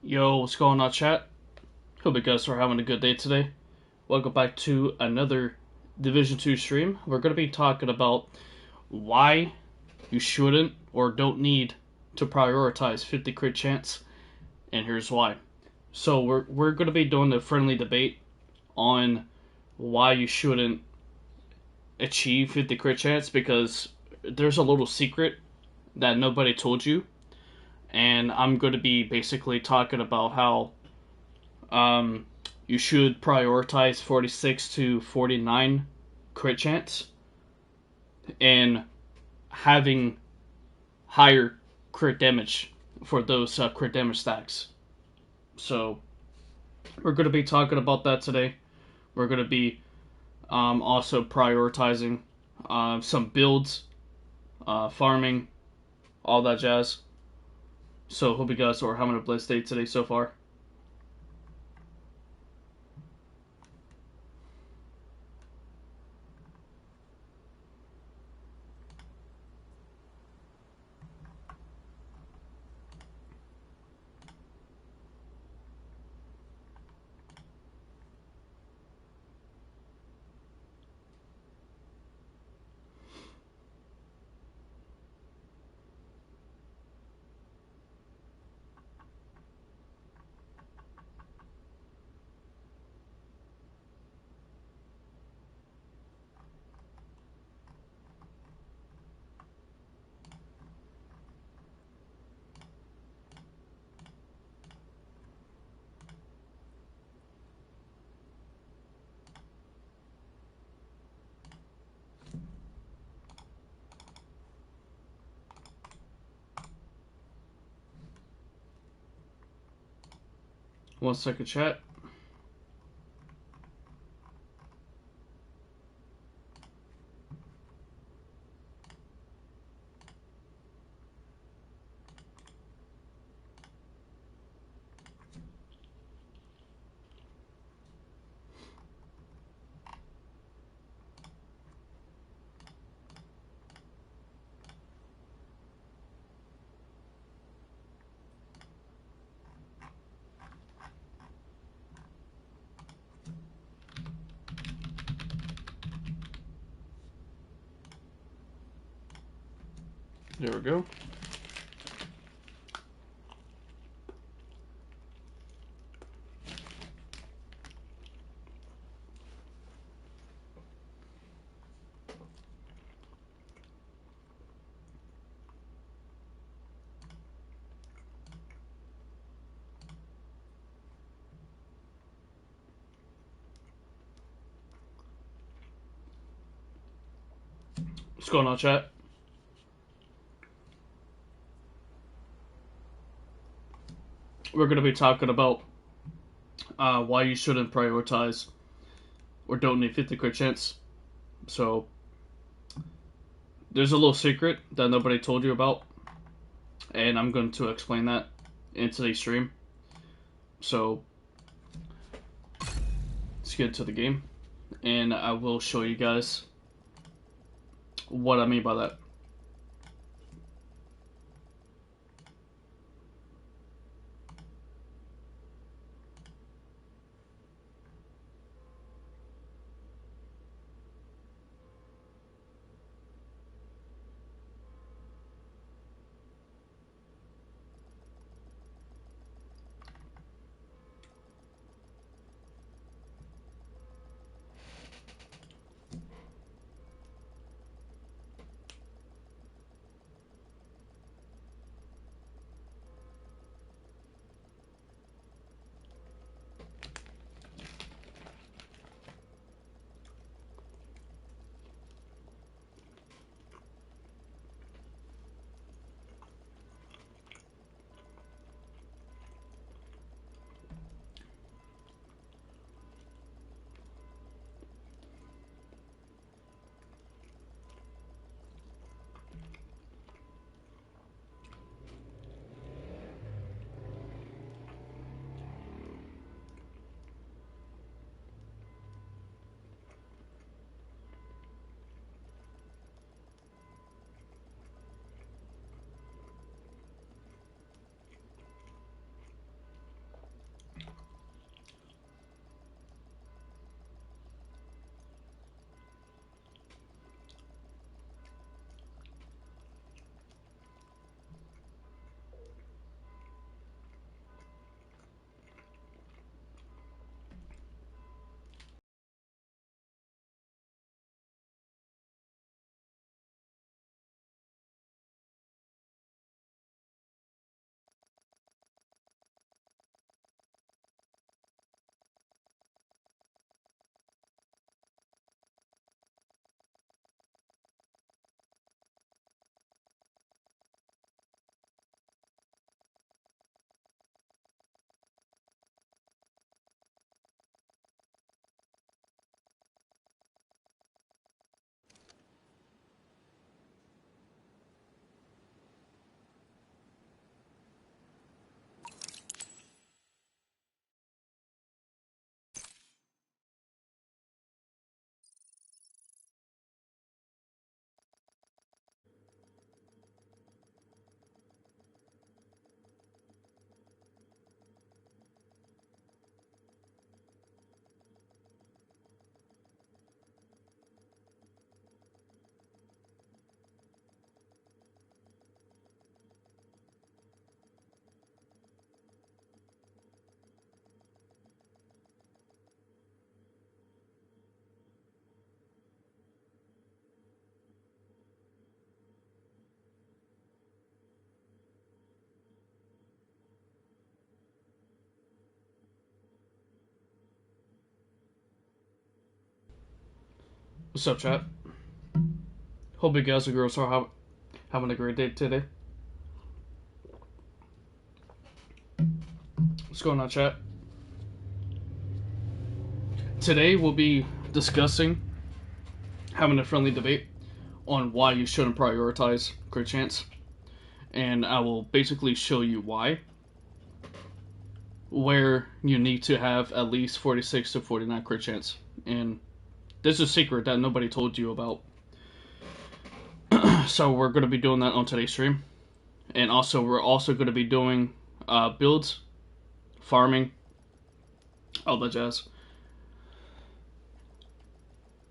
Yo, what's going on, chat? Hope you guys are having a good day today. Welcome back to another Division 2 stream. We're going to be talking about why you shouldn't or don't need to prioritize 50 crit chance, and here's why. So we're going to be doing a friendly debate on why you shouldn't achieve 50 crit chance, because there's a little secret that nobody told you, and I'm going to be basically talking about how you should prioritize 46 to 49 crit chance and having higher crit damage for those crit damage stacks. So we're going to be talking about that today. We're going to be also prioritizing some builds, farming, all that jazz. So hope you guys are having a blessed day today so far. One second, chat. There we go. What's going on, chat? We're going to be talking about why you shouldn't prioritize or don't need 50 crit chance. So there's a little secret that nobody told you about, and I'm going to explain that in today's stream. So let's get into the game, and I will show you guys what I mean by that. What's up, chat? Hope you guys and girls are having a great day today. What's going on, chat? Today we'll be discussing having a friendly debate on why you shouldn't prioritize crit chance, and I will basically show you why, where you need to have at least 46 to 49 crit chance, and this is a secret that nobody told you about. So we're going to be doing that on today's stream, and also we're also going to be doing builds, farming, all that jazz.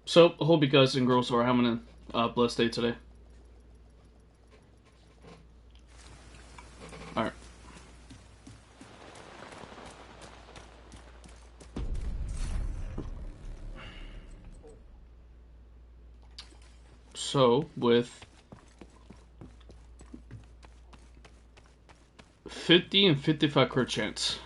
So I hope you guys and girls are having a blessed day today. Alright. So with 50 and 55 crit chance,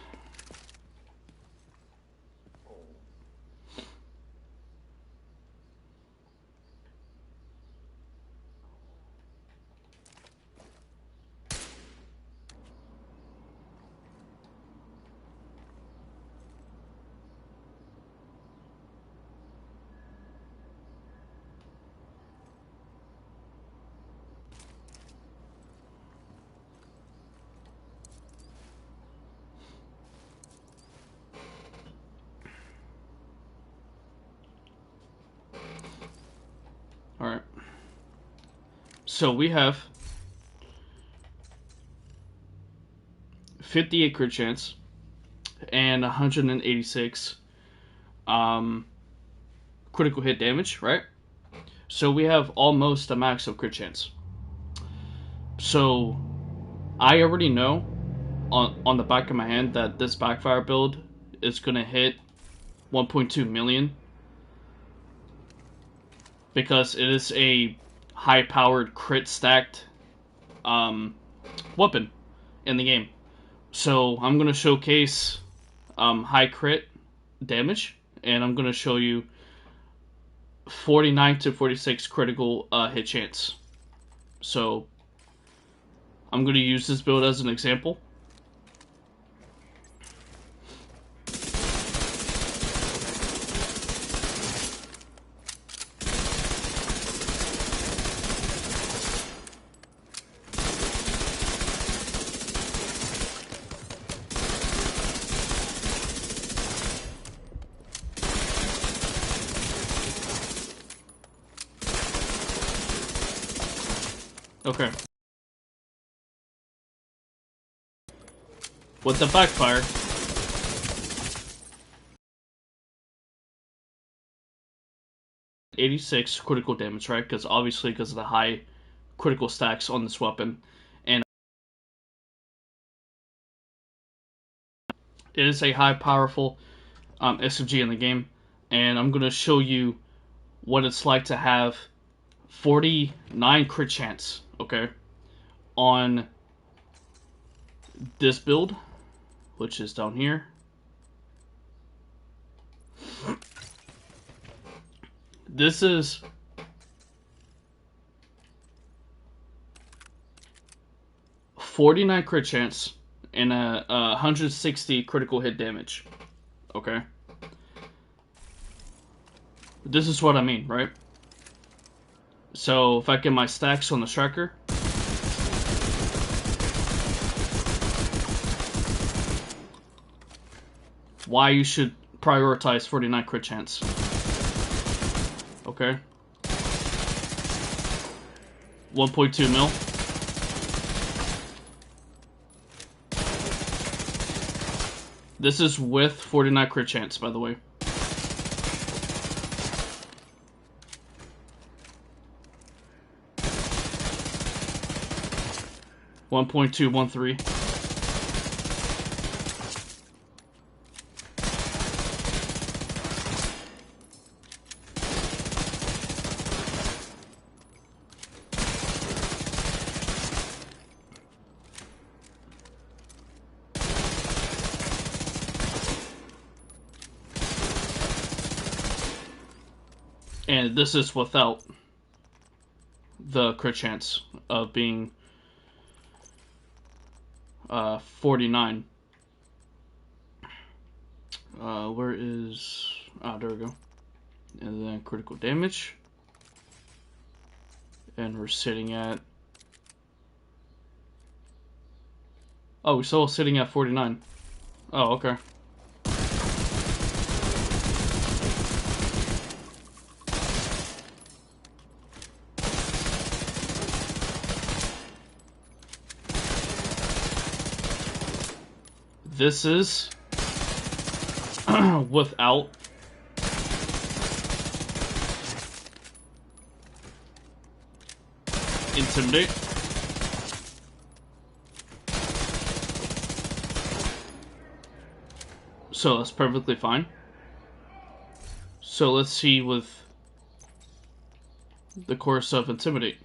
alright. So we have 58 crit chance and 186 critical hit damage, right? So we have almost a max of crit chance. So I already know on the back of my hand that this backfire build is gonna hit 1.2 million because it is a high-powered crit stacked weapon in the game. So I'm gonna showcase high crit damage, and I'm gonna show you 49 to 46 critical hit chance. So I'm gonna use this build as an example. Okay. With the backfire, '86 critical damage, right? Because obviously, because of the high critical stacks on this weapon, and it is a high powerful SMG in the game. And I'm gonna show you what it's like to have 49 crit chance, okay, on this build, which is down here. This is .49 crit chance and a 160 critical hit damage, okay? This is what I mean, right? So if I get my stacks on the striker, why you should prioritize 49 crit chance. Okay. 1.2 mil. This is with 49 crit chance, by the way. .213. And this is without the crit chance of being 49. Where is... Ah, there we go. And then critical damage. And we're sitting at... Oh, we're still sitting at 49. Oh, okay. This is without Intimidate. So that's perfectly fine. So let's see with the course of Intimidate.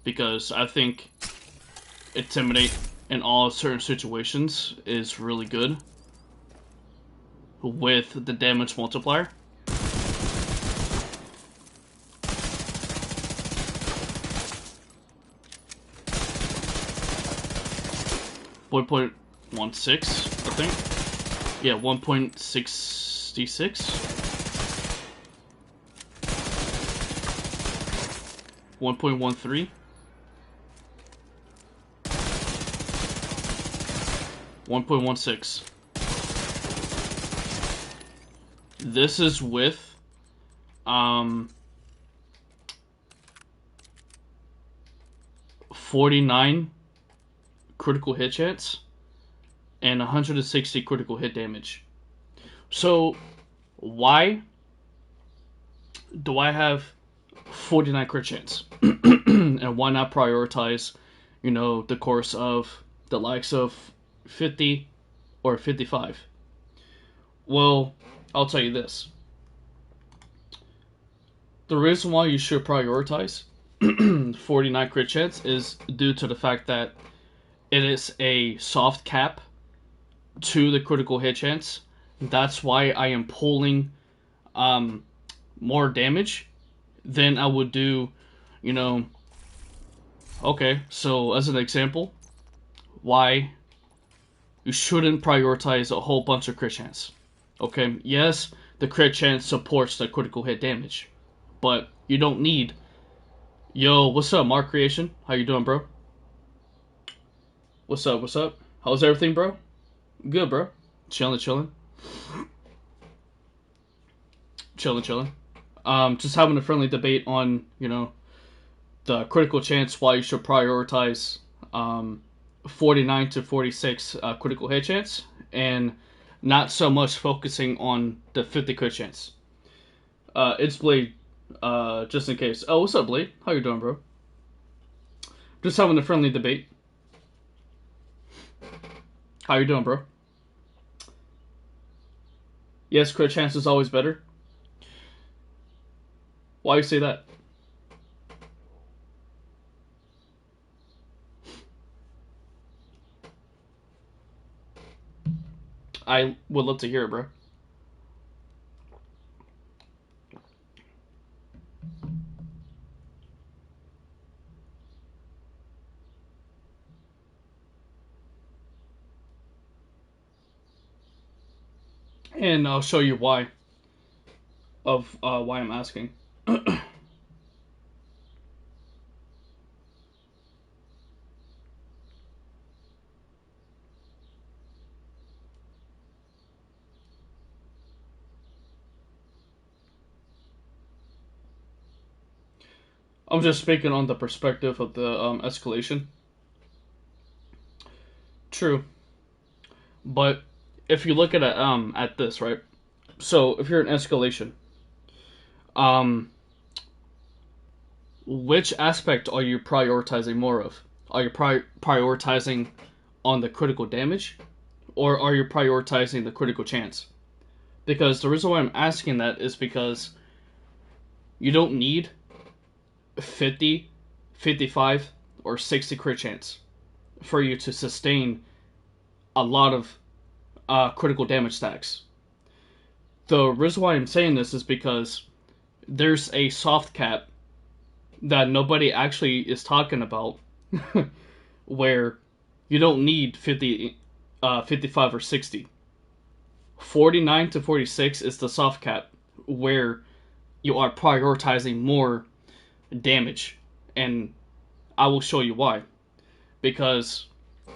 Because I think Intimidate in all certain situations is really good with the damage multiplier. .16, I think. Yeah, 1.66. 1.13. 1.16. This is with 49 critical hit chance and 160 critical hit damage. So why do I have 49 crit chance? And why not prioritize, you know, the course of the likes of 50 or 55? Well, I'll tell you this. The reason why you should prioritize 49 crit chance is due to the fact that it is a soft cap to the critical hit chance. That's why I am pulling more damage than I would do, you know. Okay, so as an example, why you shouldn't prioritize a whole bunch of crit chance. Okay, yes, the crit chance supports the critical hit damage, but you don't need... Yo, what's up, Mark Creation? How you doing, bro? What's up, what's up? How's everything, bro? Good, bro. Chilling. Chilling. Just having a friendly debate on, you know, the critical chance, why you should prioritize 49 to 46 critical hit chance, and not so much focusing on the 50 crit chance. It's Blade, just in case. Oh, what's up, Blade? How you doing, bro? Just having a friendly debate. How you doing, bro? Yes, crit chance is always better. Why you say that? I would love to hear it, bro. And I'll show you why. Why I'm asking. I'm just speaking on the perspective of the escalation. True, but if you look at this, right? So if you're in escalation, which aspect are you prioritizing more of? Are you prioritizing on the critical damage, or are you prioritizing the critical chance? Because the reason why I'm asking that is because you don't need 50, 55, or 60 crit chance for you to sustain a lot of critical damage stacks. The reason why I'm saying this is because there's a soft cap that nobody actually is talking about where you don't need 55 or 60. 49 to 46 is the soft cap where you are prioritizing more damage. And I will show you why. Because,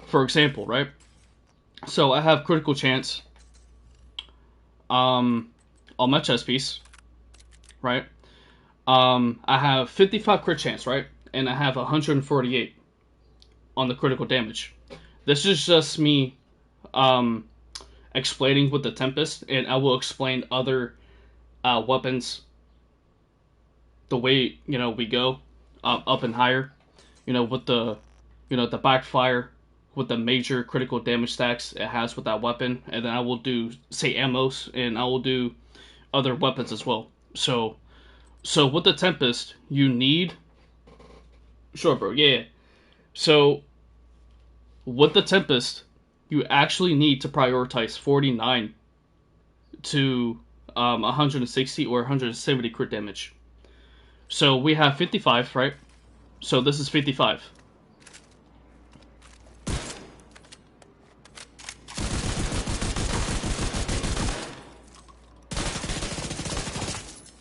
for example, right? So I have critical chance on my chest piece, right? I have 55 crit chance, right? And I have 148 on the critical damage. This is just me explaining with the Tempest, and I will explain other weapons the way, we go up and higher, with the the backfire with the major critical damage stacks it has with that weapon, and then I will do, say, ammos, and I will do other weapons as well. So with the Tempest, you need... Sure, bro, yeah. So, with the Tempest, you actually need to prioritize 49 to 160 or 170 crit damage. So, we have 55, right? So, this is 55.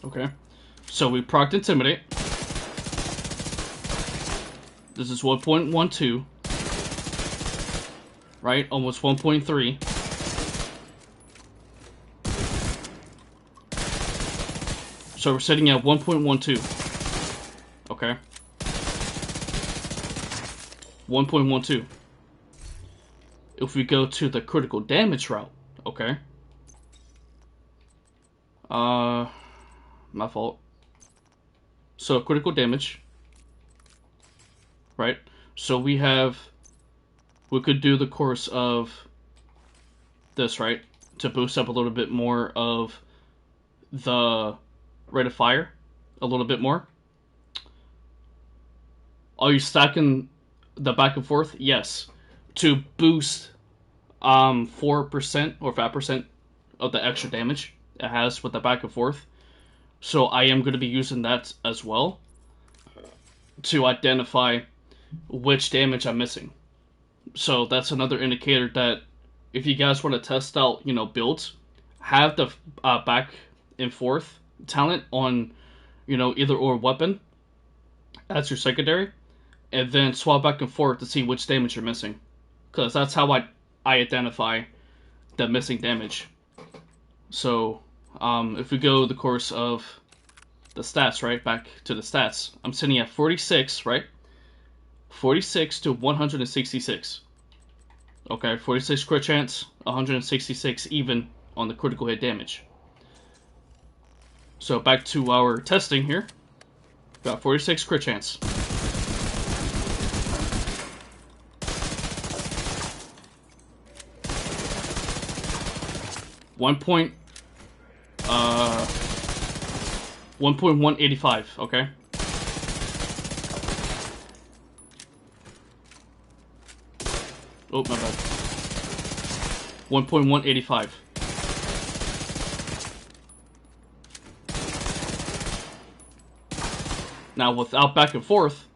Okay. So, we procced Intimidate. This is 1.12. Right? Almost 1.3. So we're sitting at 1.12. Okay. 1.12. If we go to the critical damage route, okay. My fault. So critical damage. Right? So we could do the course of this, right? To boost up a little bit more of the rate of fire. A little bit more. Are you stacking the back and forth? Yes. To boost 4% or 5% of the extra damage it has with the back and forth. So I am going to be using that as well to identify which damage I'm missing. So that's another indicator that if you guys want to test out, builds, have the back and forth talent on, either or weapon as your secondary, and then swap back and forth to see which damage you're missing. Because that's how I identify the missing damage. So, if we go the course of the stats, right, back to the stats, I'm sitting at 46, right? 46 to 166. Okay, 46 crit chance, 166 even on the critical hit damage. So back to our testing here. Got 46 crit chance. One point 1.185, okay? Oh, my bad. 1.185. Now, without back and forth,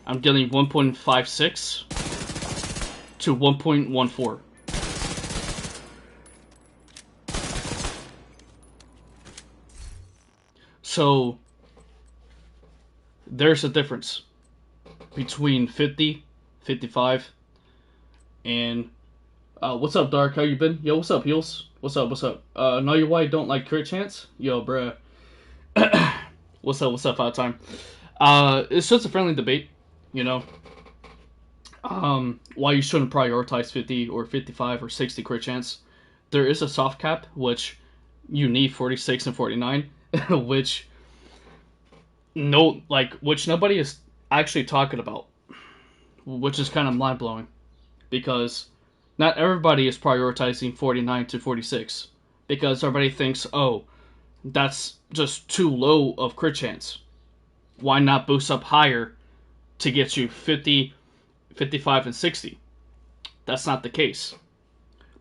I'm getting 1.56 to 1.14. So, there's a difference between 50, 55, and what's up, Dark? How you been? Yo, what's up, Heels? What's up? Know your why you don't like crit chance? Yo, bruh. What's up, Hot Time? It's just a friendly debate, why you shouldn't prioritize 50 or 55 or 60 crit chance. There is a soft cap, which you need 46 and 49, which nobody is actually talking about, which is kind of mind-blowing, because not everybody is prioritizing 49 to 46, because everybody thinks, oh, that's just too low of crit chance. Why not boost up higher to get you 50, 55, and 60? That's not the case.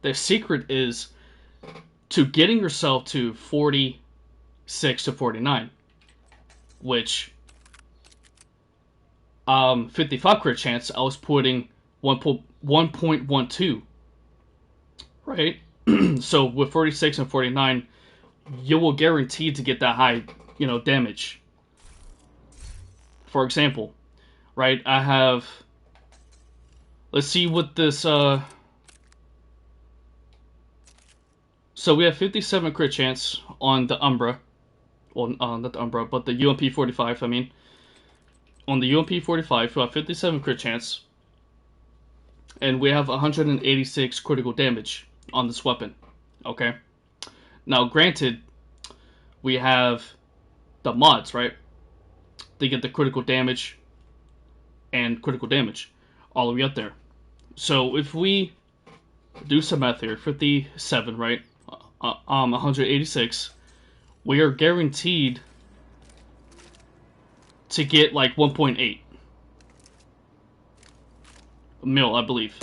The secret is to getting yourself to 40, 46 to 49, which 55 crit chance, I was putting 1.12, right? So with 46 and 49, you will guarantee to get that high, damage. For example, right, I have, let's see what this, so we have 57 crit chance on the Umbra, well, not the Umbra, but the UMP 45, I mean. On the UMP 45, we have 57 crit chance, and we have 186 critical damage on this weapon, okay? Now, granted, we have the mods, right? They get the critical damage and critical damage all the way up there. So if we do some math here, 57, right? 186, we are guaranteed to get like 1.8 mil, I believe.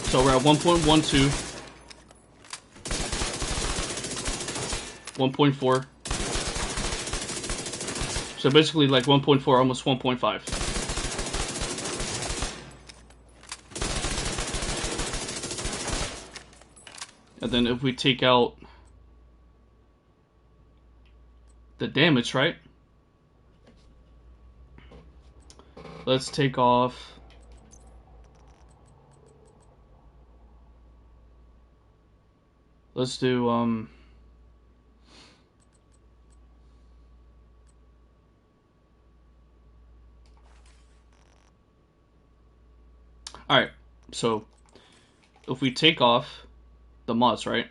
So we're at 1.12, 1.4. So basically like 1.4, almost 1.5. And then if we take out the damage, right? Let's take off let's do alright, so if we take off the mods, right?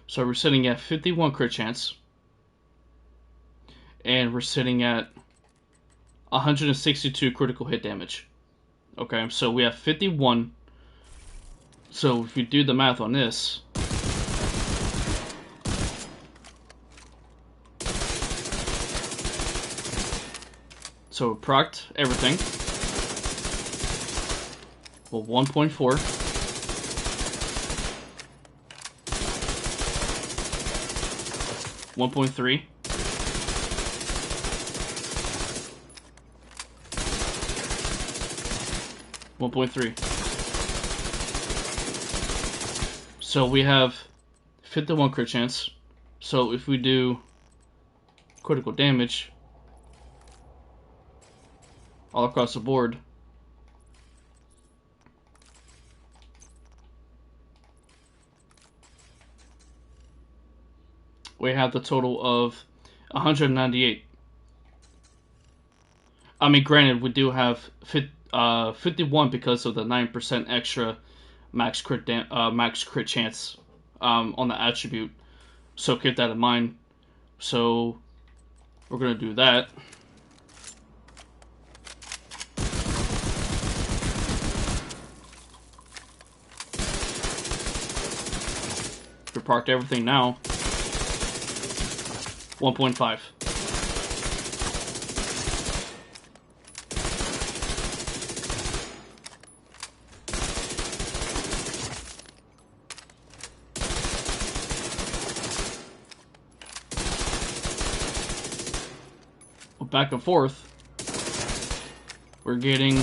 So we're sitting at 51 crit chance, and we're sitting at 162 critical hit damage. Okay, so we have 51. So if you do the math on this, so we procced everything. Well, 1.4. 1.3. 1.3. So we have 51 crit chance. So if we do critical damage all across the board, we have the total of 198. I mean, granted, we do have 51 because of the 9% extra max crit chance on the attribute. So keep that in mind. So we're gonna do that. We parked everything now. 1.5. Back and forth, we're getting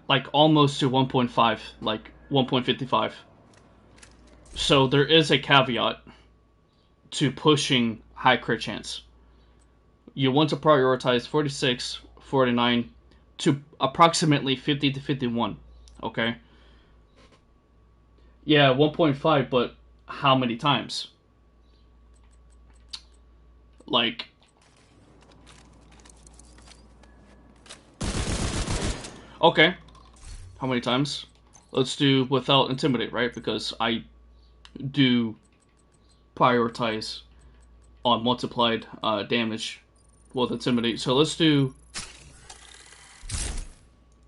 like almost to 1.5, like 1.55. So there is a caveat to pushing high crit chance. You want to prioritize 46, 49 to approximately 50 to 51, okay? Yeah, 1.5, but how many times? Like, okay, how many times? Let's do without intimidate, right? Because I do prioritize on multiplied damage with Intimidate. So let's do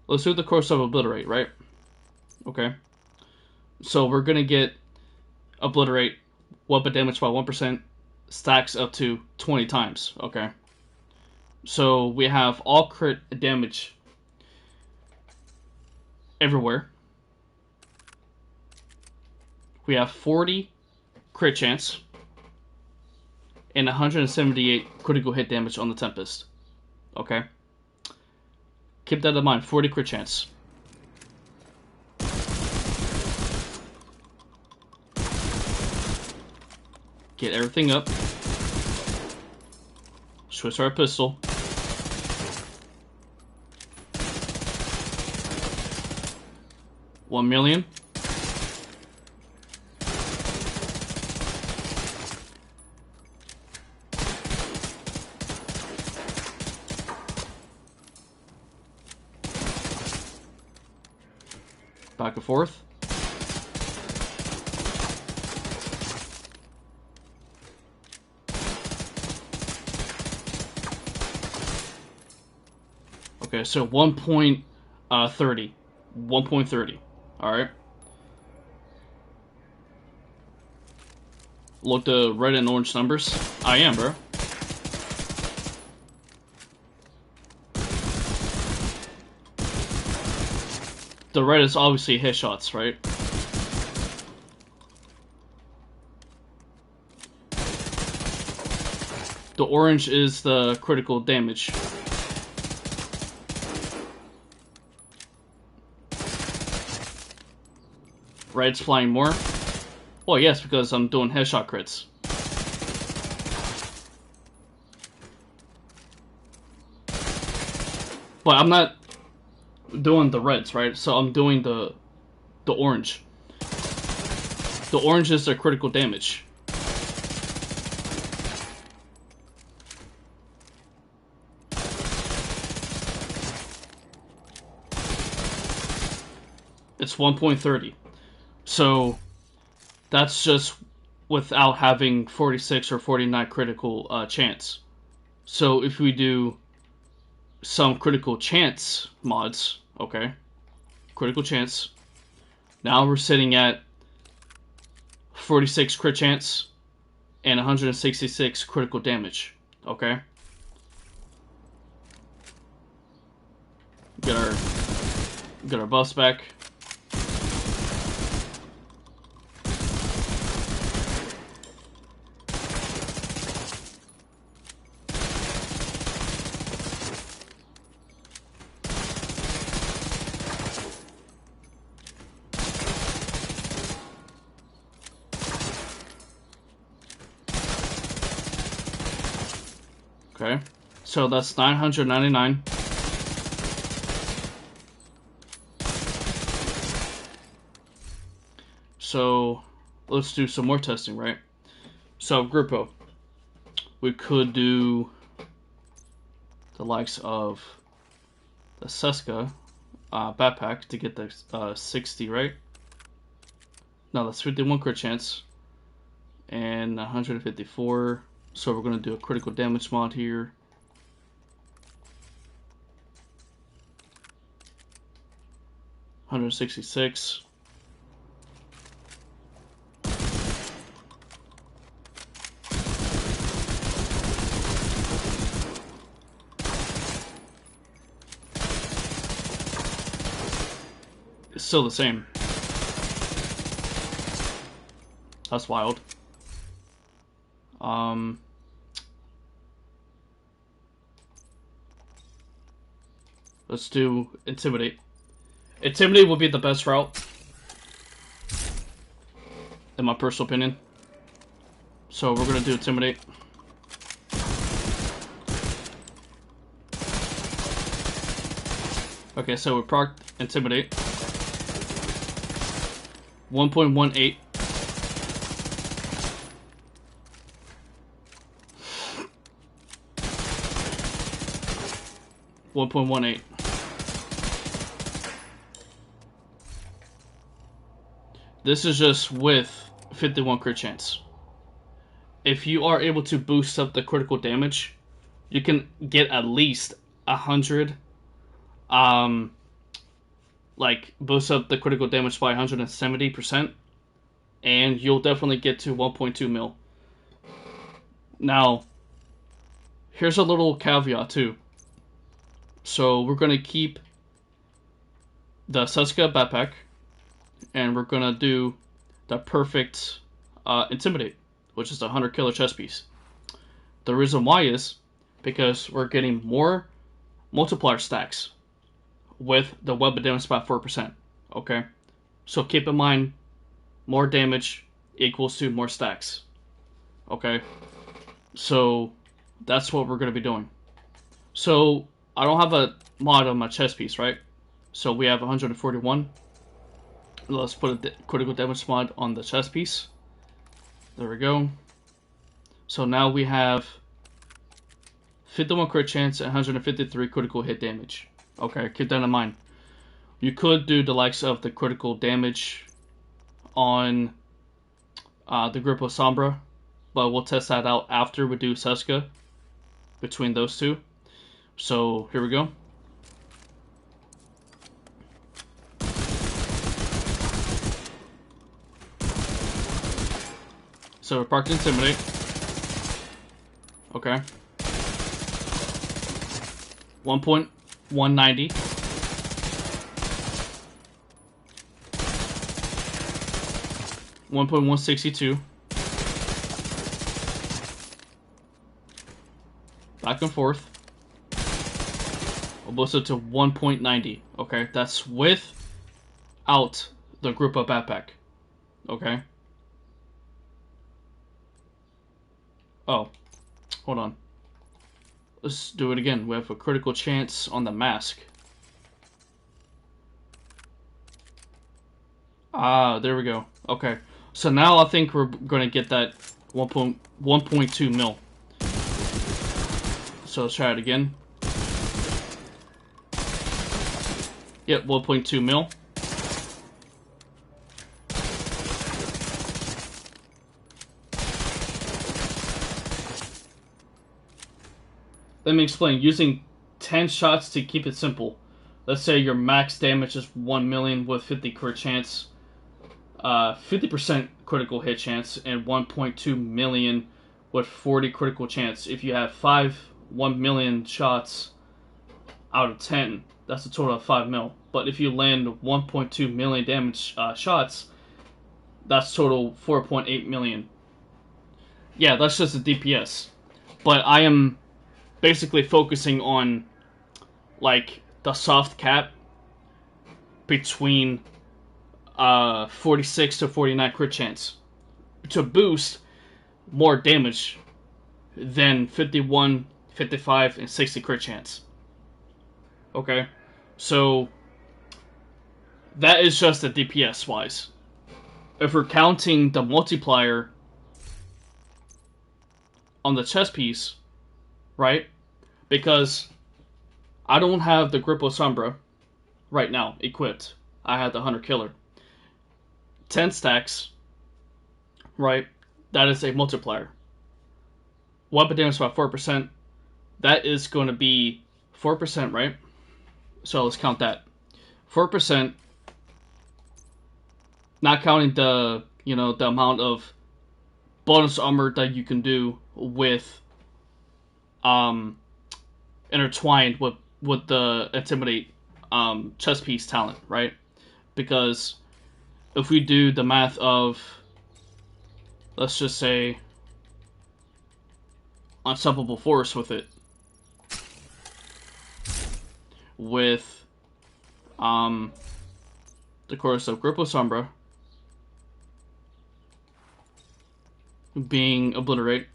the course of Obliterate, right? Okay. So we're gonna get Obliterate, weapon damage by 1%, stacks up to 20 times, okay? So we have all crit damage everywhere. We have 40 crit chance and 178 critical hit damage on the Tempest, okay? Keep that in mind, 40 crit chance. Get everything up. Switch our pistol. $1 million. Back and forth. Okay, so 1.30. 1.30. Alright. Look the red and orange numbers. I am, bro. The red is obviously hit shots, right? The orange is the critical damage. Red's flying more. Well, yes, because I'm doing headshot crits. But I'm not doing the reds, right? So I'm doing the orange. The orange is the critical damage. It's 1.30. So that's just without having 46 or 49 critical chance. So if we do some critical chance mods, okay, critical chance, now we're sitting at 46 crit chance and 166 critical damage, okay? Get our buffs back. Okay, so that's 999. So let's do some more testing, right? So Grippo, we could do the likes of the Seska backpack to get the 60, right? No, that's 51 crit chance and 154. So we're going to do a critical damage mod here. $166. It's still the same. That's wild. Let's do Intimidate. Intimidate would be the best route, in my personal opinion. So we're gonna do Intimidate. Okay, so we procced Intimidate. 1.18. $1.18. This is just with 51 crit chance. if you are able to boost up the critical damage, you can get at least 100. Like boost up the critical damage by 170%, and you'll definitely get to 1.2 mil. Now, here's a little caveat too. So we're gonna keep the Seska backpack, and we're gonna do the perfect Intimidate, which is the 100 killer chest piece. The reason why is because we're getting more multiplier stacks with the weapon damage by 4%. Okay? So keep in mind, more damage equals to more stacks. Okay? So that's what we're going to be doing. So I don't have a mod on my chest piece, right? So we have 141. Let's put a critical damage mod on the chest piece. There we go. So now we have 51 crit chance and 153 critical hit damage. Okay, keep that in mind. You could do the likes of the critical damage on the Grupo Sombra, but we'll test that out after we do Seska between those two. So here we go. So we're parked Intimidate. Okay. 1.190. $1.162. Back and forth. We'll boost it to 1.90. Okay, that's without the group up backpack. Okay. Oh, hold on. Let's do it again. We have a critical chance on the mask. Ah, there we go. Okay. So now I think we're going to get that 1.2 mil. So let's try it again. Yep, 1.2 mil. Let me explain. Using 10 shots to keep it simple. Let's say your max damage is 1 million with 50 crit chance, 50% critical hit chance, and 1.2 million with 40 critical chance. If you have 1 million shots out of 10, that's a total of 5 mil. But if you land 1.2 million damage shots, that's total 4.8 million. Yeah, that's just a DPS. But I am basically focusing on like the soft cap between 46 to 49 crit chance to boost more damage than 51, 55, and 60 crit chance. Okay, so that is just the DPS wise. If we're counting the multiplier on the chest piece, right? Because I don't have the Grupo Sombra right now equipped. I had the 100 killer. 10 stacks, right? That is a multiplier. Weapon damage by 4%. That is going to be 4%, right? So let's count that. 4%, not counting the, the amount of bonus armor that you can do with intertwined with the Intimidate chest piece talent, right? Because if we do the math of, let's just say, Unstoppable Force with it, with the chorus of Grupo Sombra being Obliterate,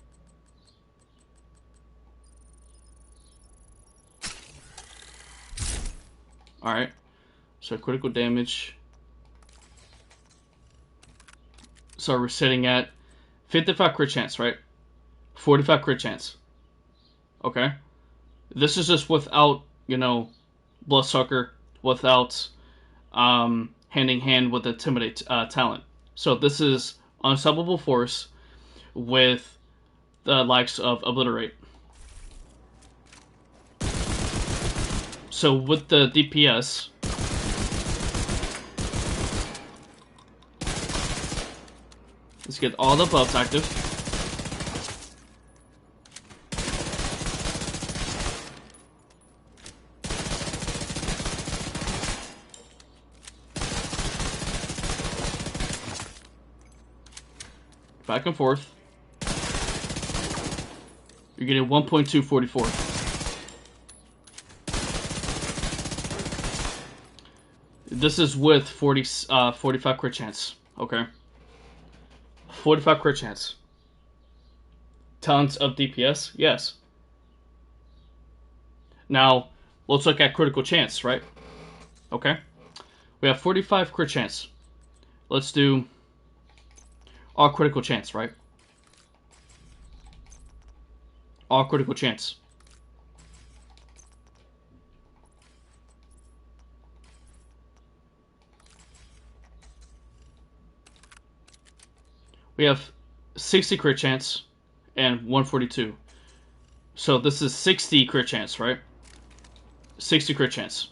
alright, so critical damage. So we're sitting at 55 crit chance, right? 45 crit chance. Okay. This is just without, Bloodsucker, without hand in hand with the Intimidate talent. So this is Unstoppable Force with the likes of Obliterate. So with the DPS, let's get all the buffs active. Back and forth. You're getting 1.244. This is with 45 crit chance. Okay. 45 crit chance. Tons of DPS? Yes. Now, let's look at critical chance, right? Okay. We have 45 crit chance. Let's do all critical chance, right? All critical chance. We have 60 crit chance and 142. So this is 60 crit chance, right? 60 crit chance.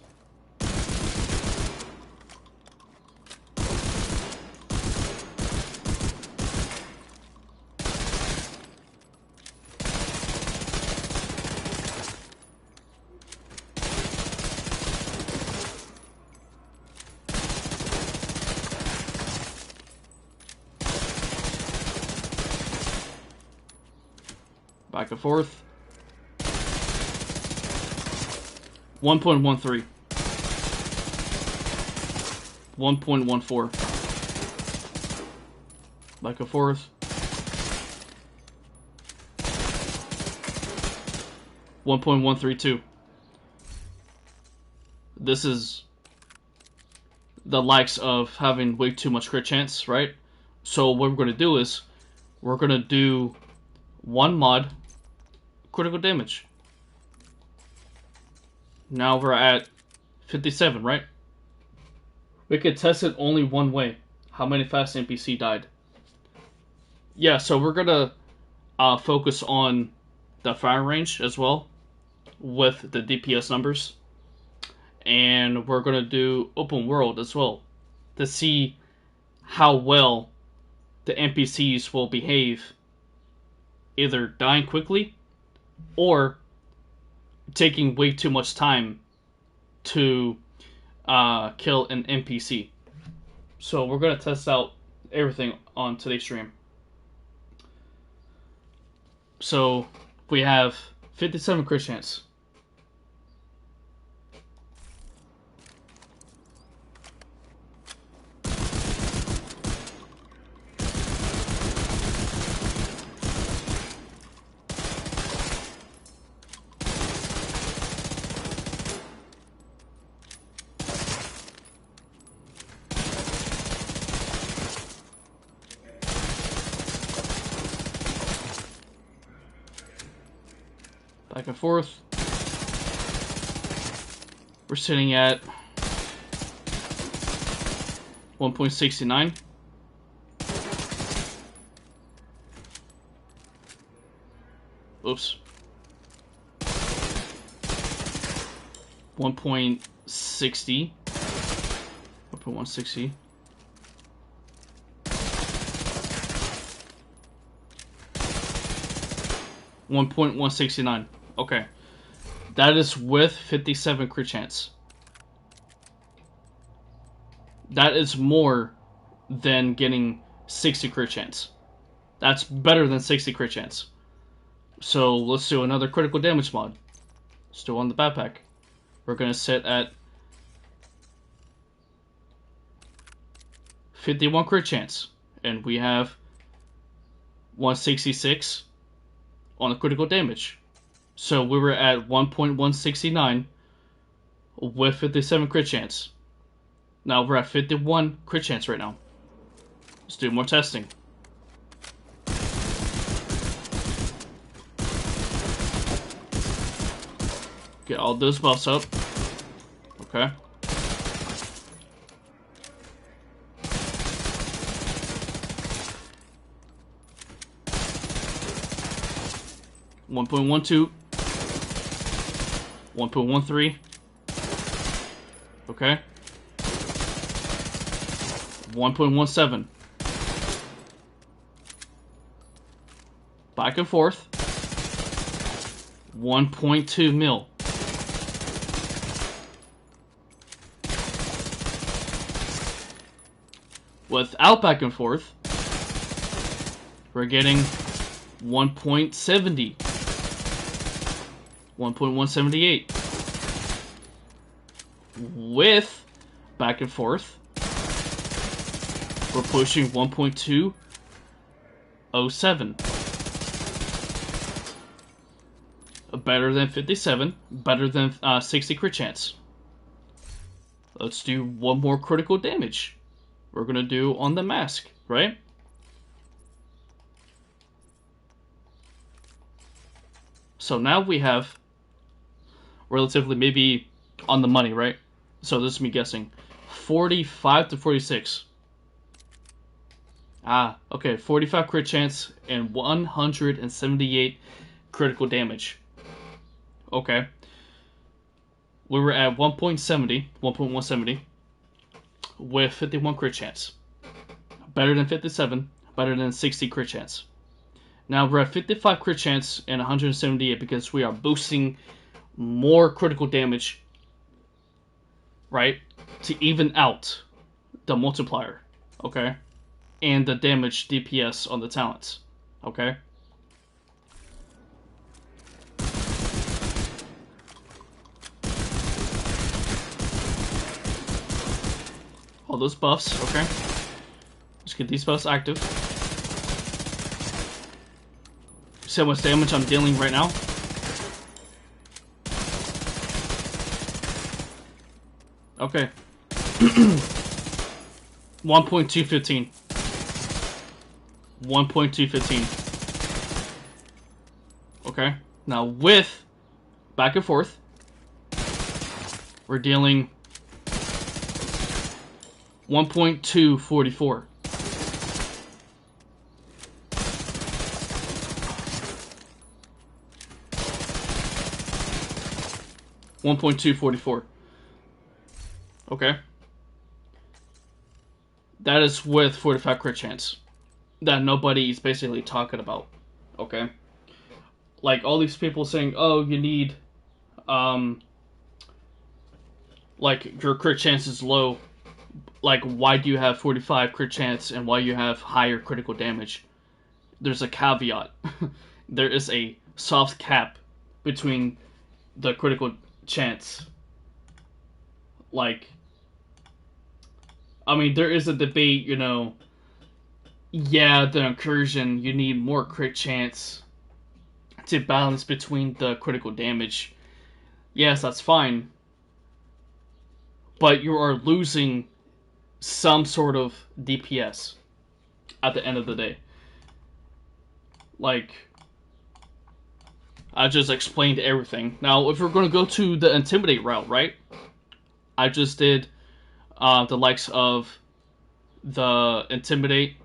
Back and forth. 1.13. 1.14. Back and forth. 1.132. This is the likes of having way too much crit chance, right? So what we're going to do is we're going to do one mod critical damage. Now we're at 57, right? We could test it only one way. How many fast NPC died? Yeah, so we're gonna focus on the fire range as well with the DPS numbers. And we're gonna do open world as well to see how well the NPCs will behave, either dying quickly or taking way too much time to kill an NPC. So we're going to test out everything on today's stream. So we have 57 crit chance. Back and forth. We're sitting at 1.69. Oops. 1.60. 1.160. 1.169. Okay. That is with 57 crit chance. That is more than getting 60 crit chance. That's better than 60 crit chance. So let's do another critical damage mod. Still on the backpack. We're going to sit at 51 crit chance. And we have 166 on the critical damage. So we were at 1.169 with 57 crit chance. Now we're at 51 crit chance right now. Let's do more testing. Get all those buffs up. Okay. 1.12, 1.13, okay, 1.17, back and forth, 1.2 mil. Without back and forth, we're getting 1.70, 1.178. With back and forth, we're pushing 1.207. Better than 57, better than 60 crit chance. Let's do one more critical damage. We're gonna do on the mask, right? So now we have relatively maybe on the money, right? So this is me guessing 45 to 46. Ah, okay, 45 crit chance and 178 critical damage. Okay. We were at 1.70 with 51 crit chance. Better than 57, better than 60 crit chance. Now we're at 55 crit chance and 178 because we are boosting more critical damage, right? To even out the multiplier, okay? And the damage DPS on the talents, okay? All those buffs, okay? Let's get these buffs active. See how much damage I'm dealing right now? Okay. 1.215. 1.215. Okay. Now with back and forth, we're dealing 1.244. Okay. That is with 45 crit chance. That nobody is basically talking about. Okay. Like all these people saying, oh, you need, like your crit chance is low. Like, why do you have 45 crit chance and why you have higher critical damage? There's a caveat. There is a soft cap between the critical chance. Like, I mean, there is a debate, you know, yeah, the incursion, you need more crit chance to balance between the critical damage. Yes, that's fine. But you are losing some sort of DPS at the end of the day. Like, I just explained everything. Now, if we're going to go to the Intimidate route, right? I just did the likes of the Intimidate,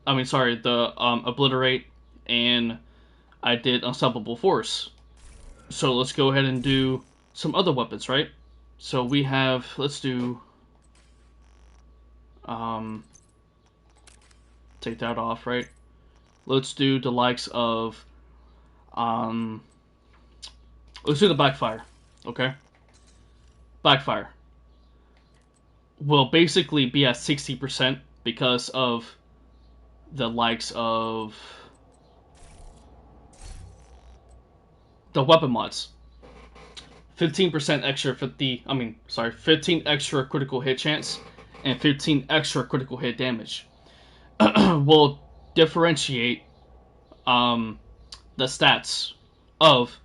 the Obliterate, and I did Unstoppable Force. So let's go ahead and do some other weapons, right? So we have, let's do, take that off, right? Let's do the likes of, let's do the Backfire, okay? Backfire will basically be at 60% because of the likes of the weapon mods. 15% extra 15 extra critical hit chance and 15 extra critical hit damage will differentiate the stats of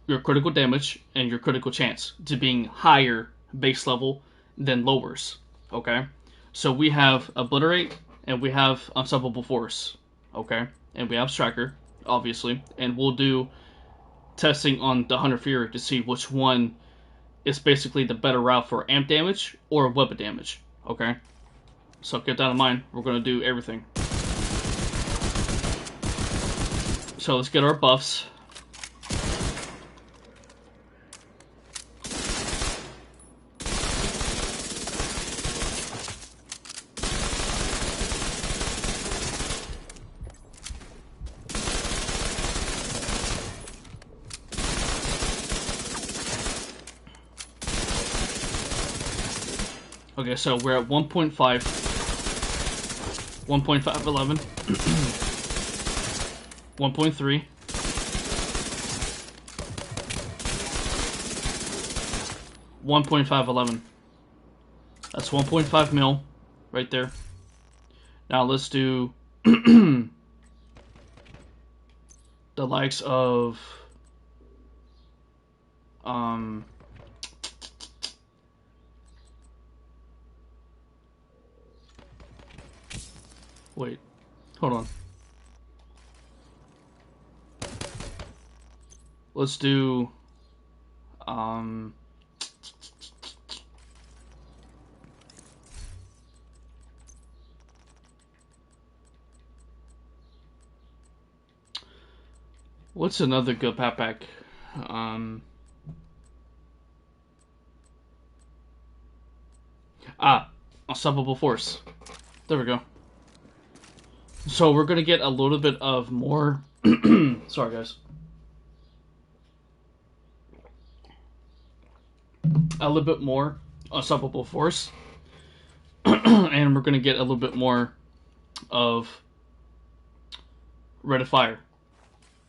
your critical damage and your critical chance to being higher base level than lowers. Okay, so we have Obliterate and we have Unstoppable Force. Okay, and we have Striker, obviously, and we'll do testing on the Hunter Fury to see which one is basically the better route for amp damage or weapon damage. Okay, so keep that in mind. We're gonna do everything. So let's get our buffs. Okay, so we're at 1.5, 1.511, 1.3, 1.511. That's 1.5 mil right there. Now let's do the likes of wait, hold on. Let's do what's another good backpack? Unstoppable Force. There we go. So we're gonna get a little bit of more. Sorry, guys. A little bit more Unstoppable Force, and we're gonna get a little bit more of Red of Fire.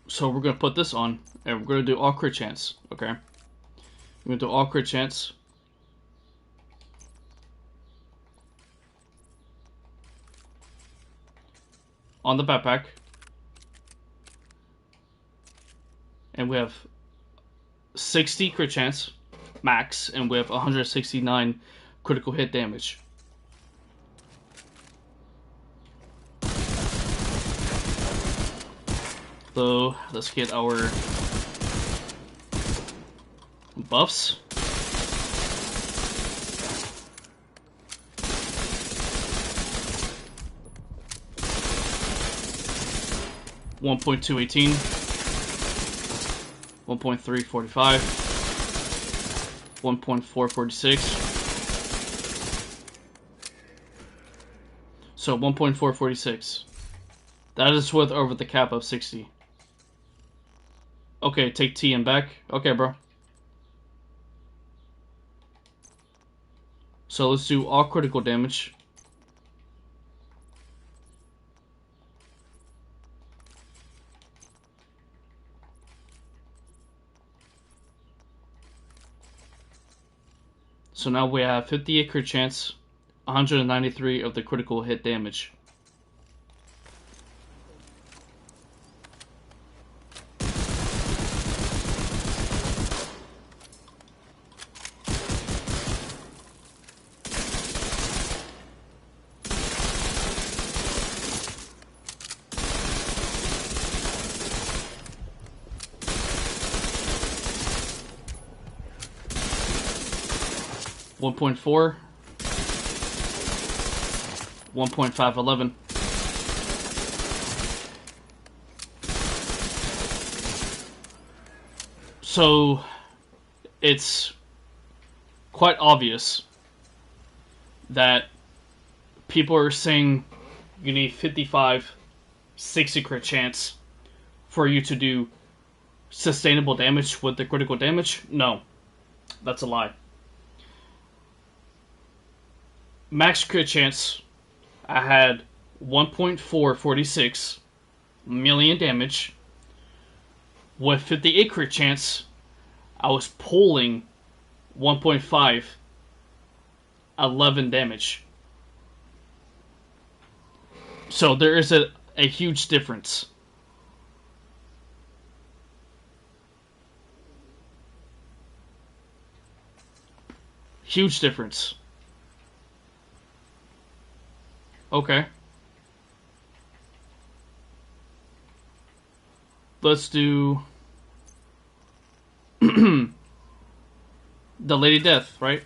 So we're gonna put this on, and we're gonna do all crit chance. Okay, we're gonna do all crit chance. On the backpack, and we have 60 crit chance max, and we have 169 critical hit damage. So let's get our buffs. One 1.218, 1.345, 1.446. So 1.446. That is with over the cap of 60. Okay, take TM back. Okay, bro. So let's do all critical damage. So now we have 58 crit chance, 193 of the critical hit damage. One 1.4, 1.511. So it's quite obvious that people are saying you need 55, 60 crit chance for you to do sustainable damage with the critical damage. No, that's a lie. Max crit chance, I had 1.446 million damage. With 58 crit chance, I was pulling 1.511 damage. So there is a huge difference. Huge difference. Okay. Let's do the Lady Death, right?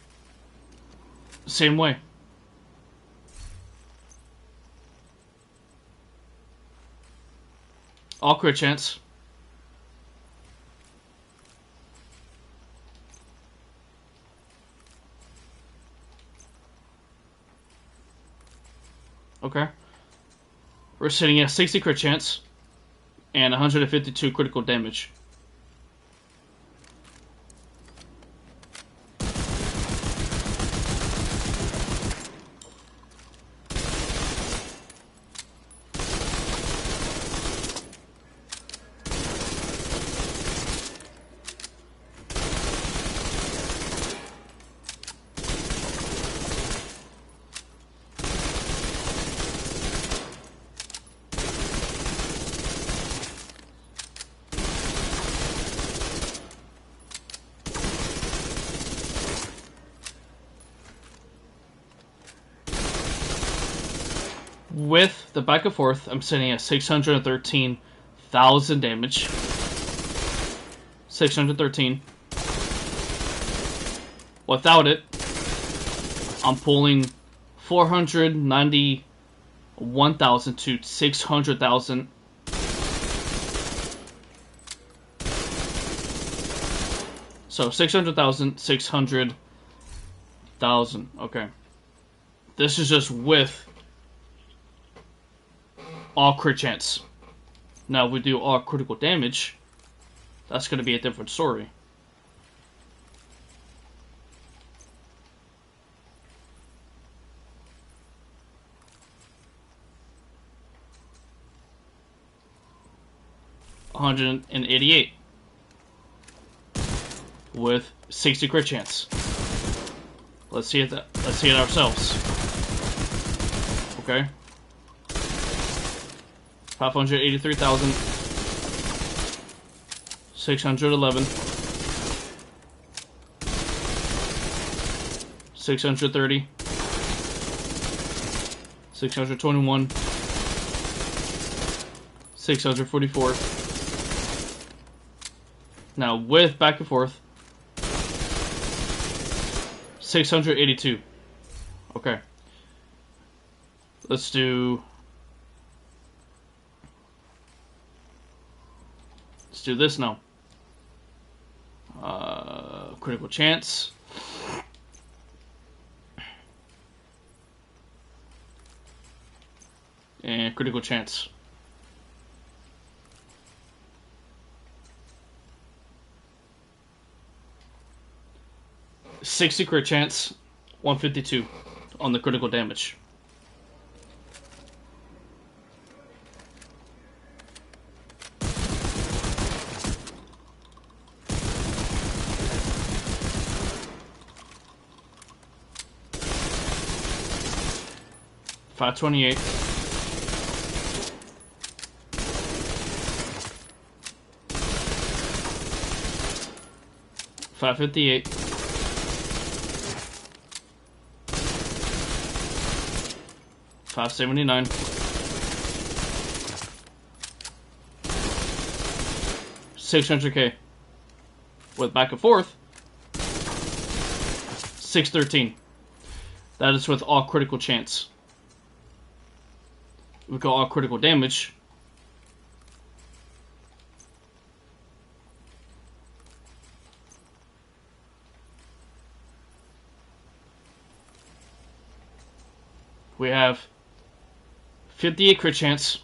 Same way. All crit chance. Okay. We're sitting at 60 crit chance and 152 critical damage. with the back and forth, I'm sitting at 613,000 damage. 613. Without it, I'm pulling 491,000 to 600,000. So 600,000, 600,000. Okay. This is just with all crit chance. Now, if we do all critical damage, that's going to be a different story. $188 with 60 crit chance. Let's see it. Let's see it ourselves. Okay. 583,000. 611. 630. 621. 644. Now with back and forth, 682. Okay. Let's do this now. Critical chance. And critical chance. $60 crit chance, 152 on the critical damage. $528. $558. $579. $600K with back and forth. $613. That is with all critical chance. We go all critical damage. We have 58 crit chance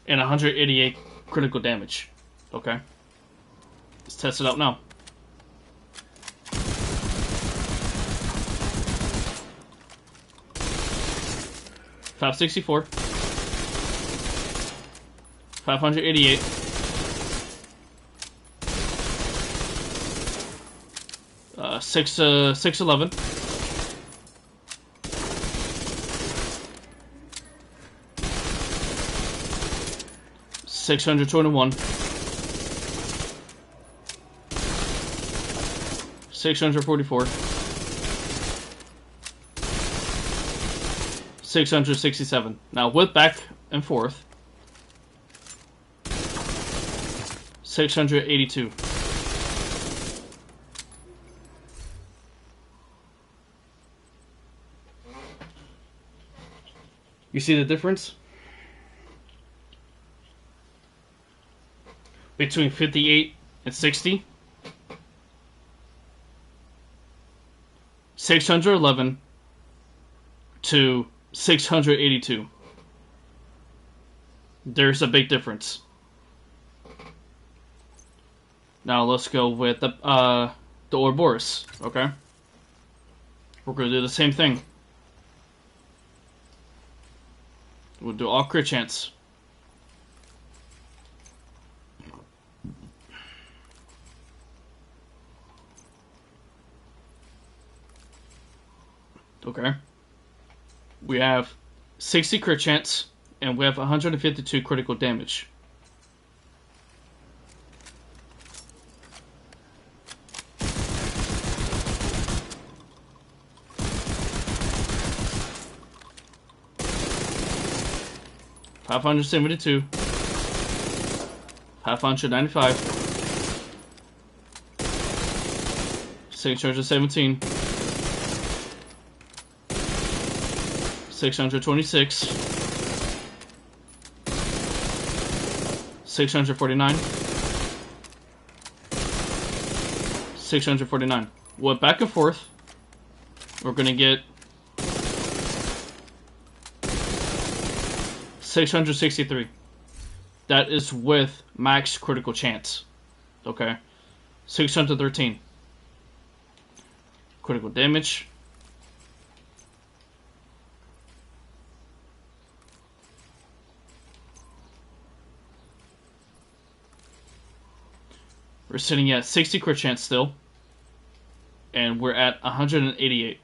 and 188 critical damage. Okay. Let's test it out now. $564. $588. $611. $621. $644. $667. Now with back and forth, $682. You see the difference between 58 and 60? 611 to 682. There's a big difference. Now let's go with the Ouroboros. Okay, we're gonna do the same thing. We'll do all crit chance. Okay. We have 60 crit chance, and we have 152 critical damage. 572, 595, 617, 626, 649, 649. Well, back and forth, we're gonna get 663. That is with max critical chance. Okay. 613. Critical damage. We're sitting at 60 crit chance still. And we're at 188.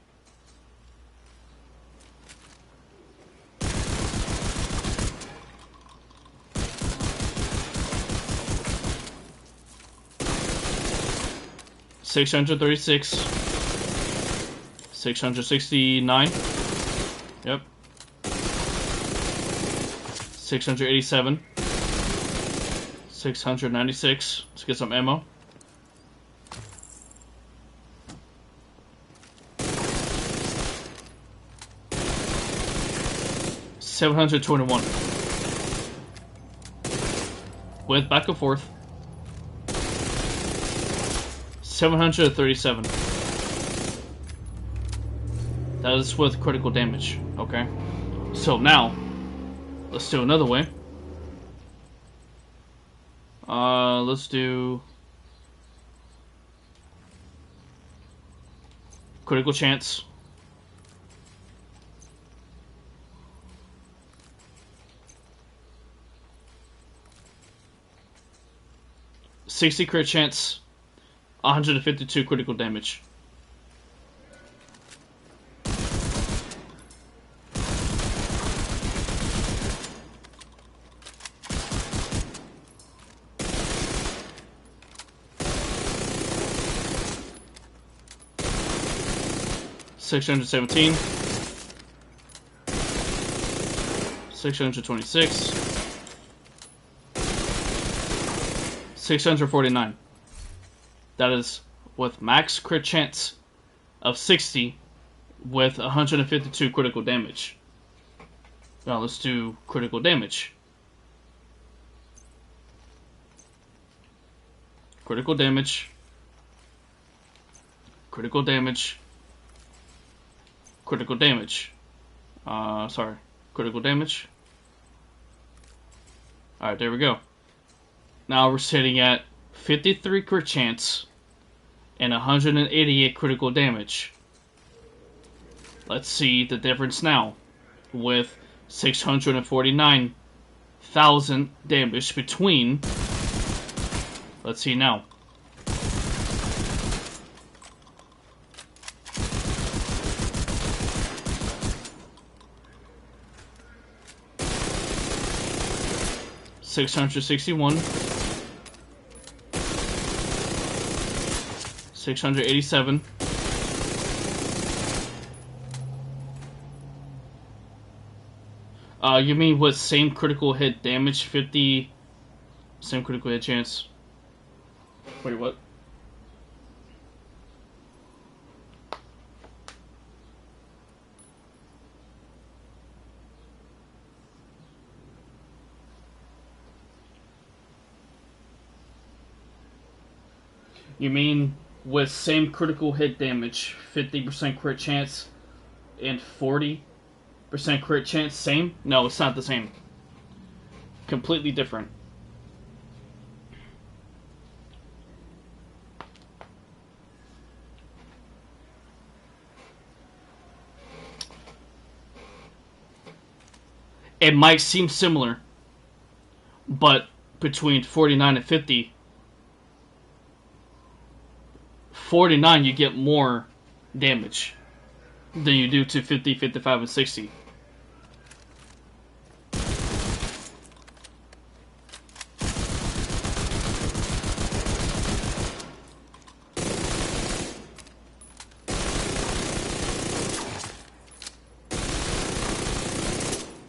$636, 669, yep, 687, 696. Let's get some ammo. 721 with back and forth. 737. That is with critical damage. Okay. So now, let's do another way. Let's do critical chance. $60 crit chance, 152 critical damage. $617, 626, 649. That is with max crit chance of 60 with 152 critical damage. Now let's do critical damage. Critical damage. Critical damage. Critical damage. Critical damage. Alright, there we go. Now we're sitting at 53 crit chance and 188 critical damage. Let's see the difference now with 649,000 damage between. Let's see now. $661, 687, you mean with same critical hit damage, 50, same critical hit chance? Wait, what? You mean with same critical hit damage, 50% crit chance and 40% crit chance, same? No, it's not the same. Completely different. It might seem similar, but between 49 and 50, 49 you get more damage than you do to 50, 55, and 60.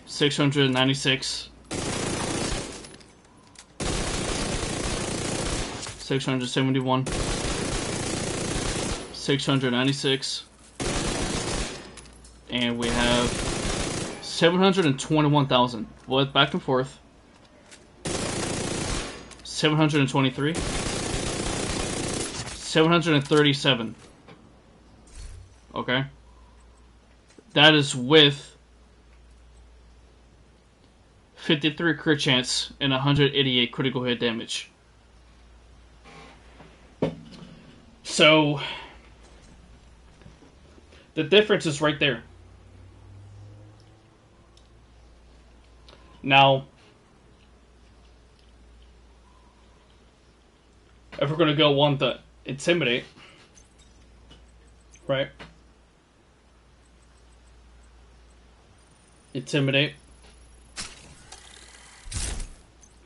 $696, 671, 696, and we have 721,000. With back and forth, 723, 737. Okay, that is with 53 crit chance and 188 critical hit damage. So the difference is right there. Now, if we're going to go on to Intimidate, right? Intimidate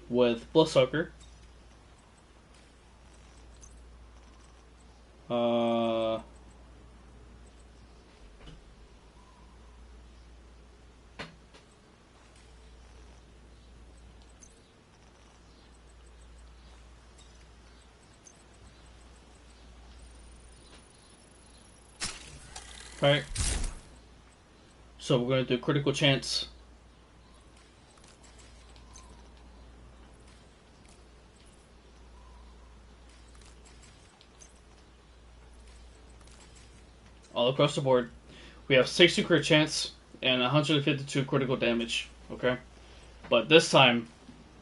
with Bloodsucker. Right. So we're going to do critical chance. All across the board. We have 60 crit chance and 152 critical damage. Okay? But this time,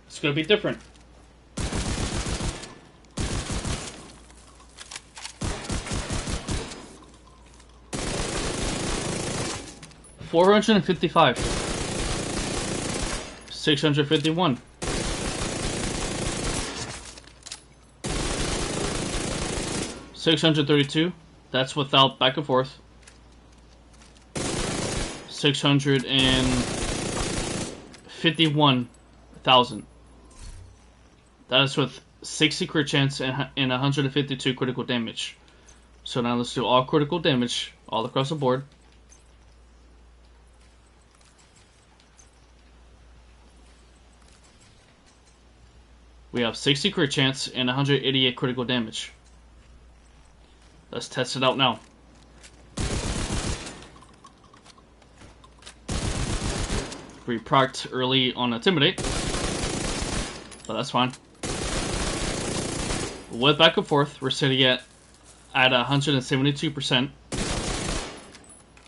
it's going to be different. $455, 651, 632. That's without back and forth. 651,000. That is with 60 crit chance and 152 critical damage. So now let's do all critical damage all across the board. We have 60 crit chance and 188 critical damage. Let's test it out now. We procced early on Intimidate, but that's fine. With back and forth, we're sitting at 172%.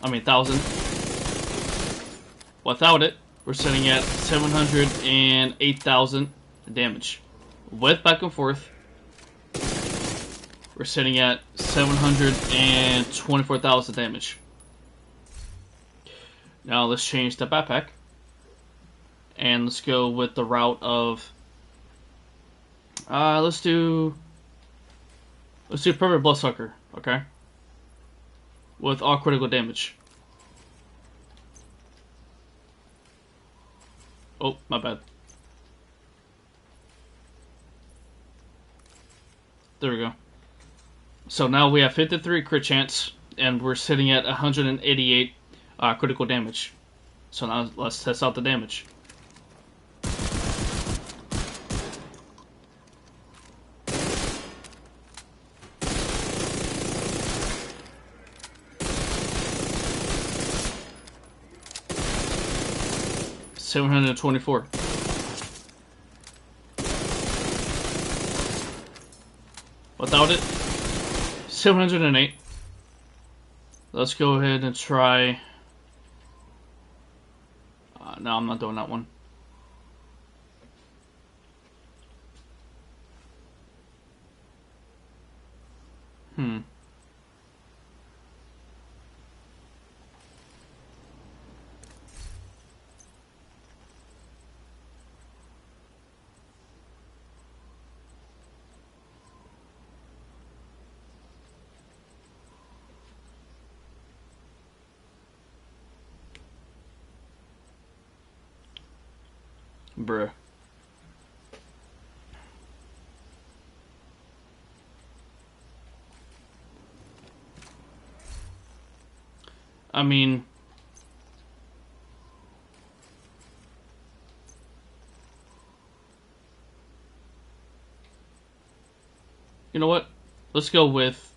I mean, 1,000. Without it, we're sitting at 708,000 damage. With back and forth, we're sitting at 724,000 damage. Now let's change the backpack. And let's go with the route of let's do Perfect Bloodsucker, okay? With all critical damage. Oh, my bad. There we go. So now we have 53 crit chance, and we're sitting at 188 critical damage. So now let's test out the damage. $724. Without it, 708. Let's go ahead and try. No, I'm not doing that one. Bruh. I mean, know what? Let's go with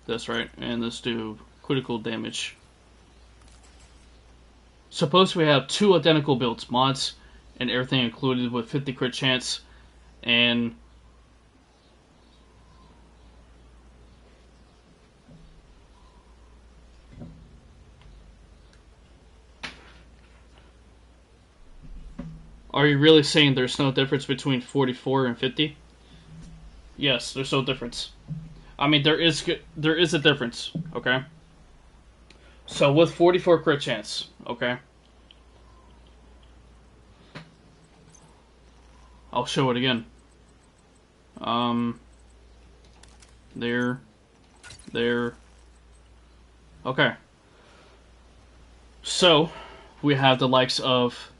this, right? And let's do critical damage. Suppose we have two identical builds, mods, and everything included with 50 crit chance, and are you really saying there's no difference between 44 and 50? Yes, there's no difference. I mean, there is a difference, okay? So with 44 crit chance, okay? I'll show it again. There. Okay. So, we have the likes of...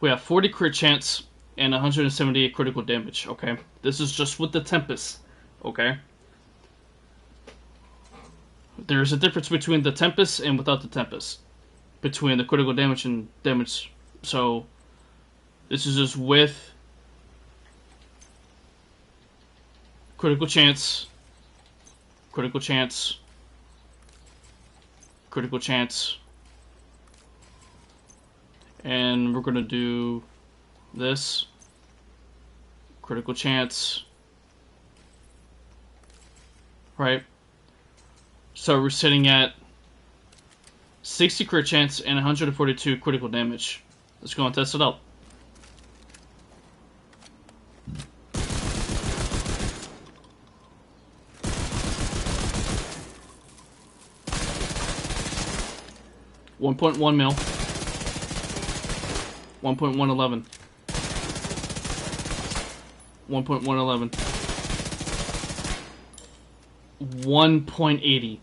We have 40 crit chance and 178 critical damage, okay? This is just with the Tempest, okay? There's a difference between the Tempest and without the Tempest. Between the critical damage and damage. So, this is just with critical chance, critical chance, critical chance. And we're gonna do this. Critical chance. Right? So we're sitting at 60 crit chance and 142 critical damage. Let's go and test it out. .1 mil. 1.111. 1.111. 1.80.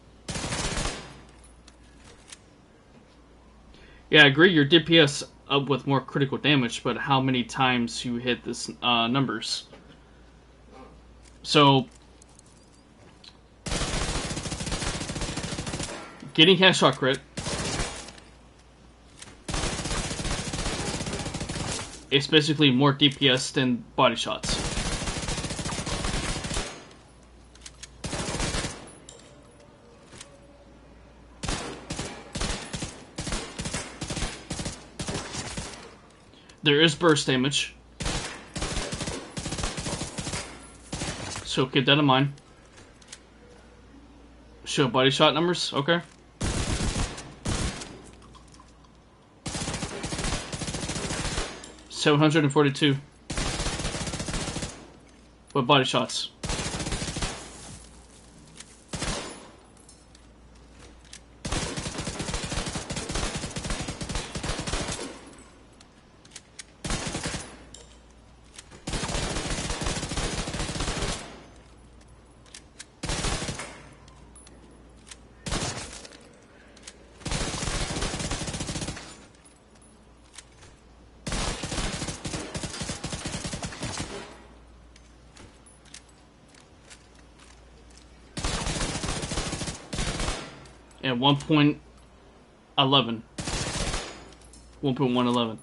Yeah, I agree your DPS up with more critical damage, but how many times you hit this numbers? So getting headshot crit it's basically more DPS than body shots. There is burst damage, so keep that in mind. Show body shot numbers, okay. .742 with body shots. And 1.11. 1.111.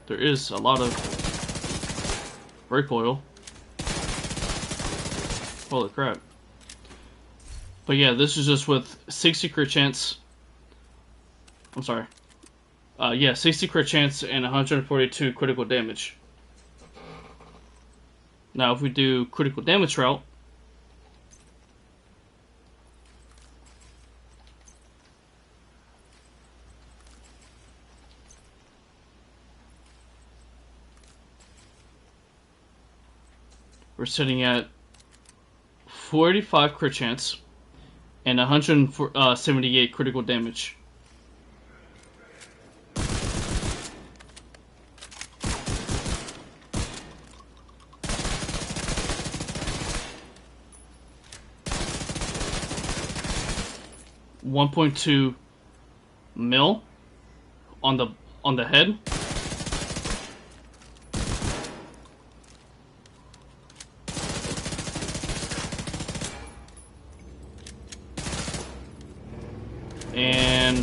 There is a lot of recoil. Holy crap. But yeah, this is just with 60 crit chance. I'm sorry. Yeah, 60 crit chance and 142 critical damage. Now, if we do critical damage route, we're sitting at 45 crit chance and 178 critical damage. .2 mil on the head. and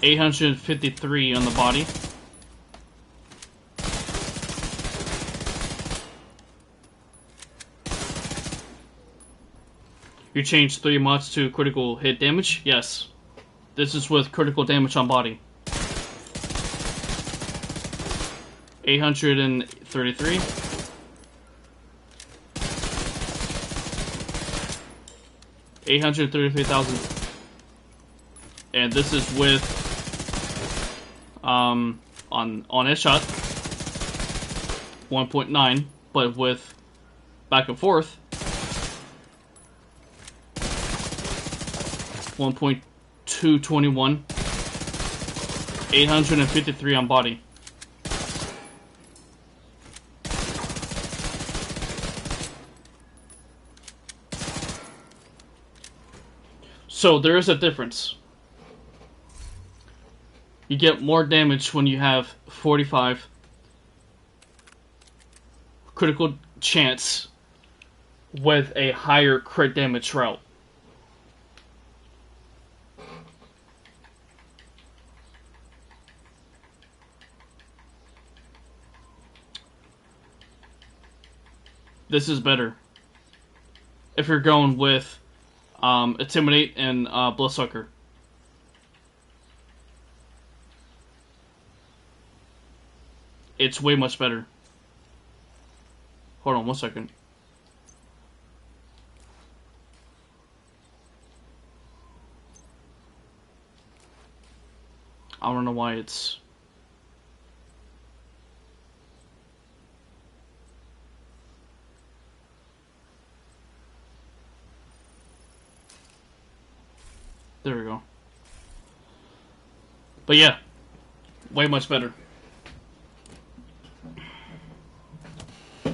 853 on the body. You change 3 mods to critical hit damage? Yes. This is with critical damage on body. 833. 833,000. And this is with on headshot 1.9, but with back and forth 1.221, 853 on body. So there is a difference. You get more damage when you have 45 critical chance with a higher crit damage route. This is better if you're going with Intimidate and Bloodsucker. It's way much better. Hold on 1 second. I don't know why it's... There we go. But yeah, way much better.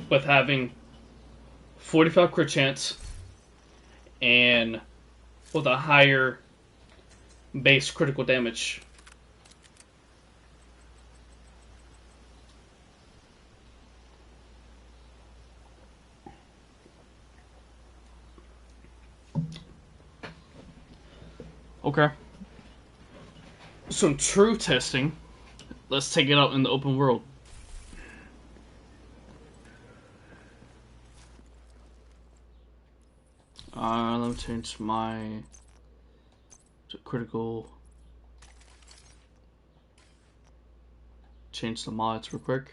With having 45 crit chance and with a higher base critical damage. Okay. Some true testing. Let's take it out in the open world. Let me change my to critical. Change the mods real quick.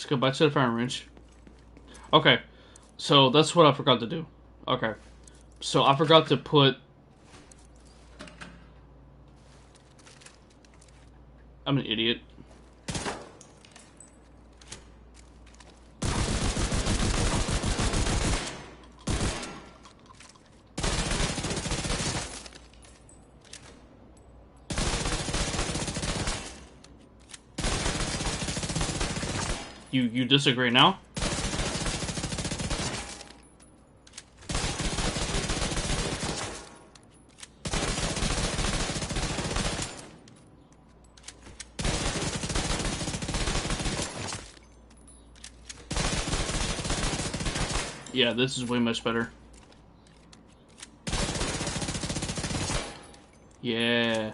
Let's go back to the firing range. Okay, so that's what I forgot to do. Okay, so I forgot to put... I'm an idiot. You disagree now? Yeah, this is way much better. Yeah.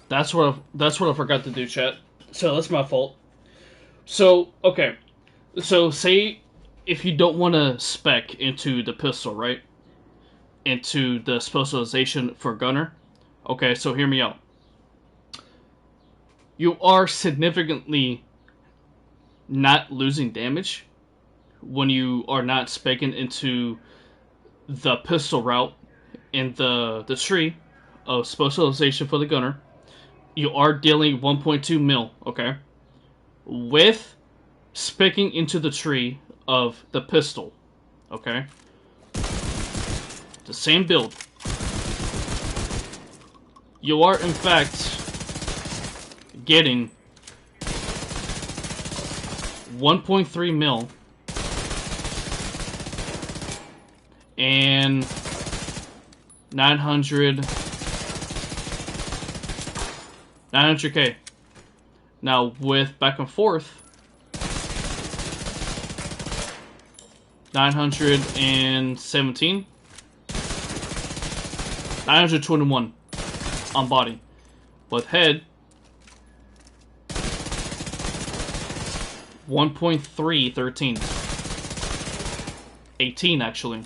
That's what I forgot to do, chat. So that's my fault. So, okay. So, say if you don't want to spec into the pistol, right? Into the specialization for gunner. Okay, so hear me out. You are significantly not losing damage when you are not specking into the pistol route in the tree of specialization for the gunner. You are dealing 1.2 mil, okay? With specking into the tree of the pistol, okay? the same build, you are in fact getting 1.3 mil and 900K. Now with back and forth, 917, 921 on body. With head, 1.313, 18 actually.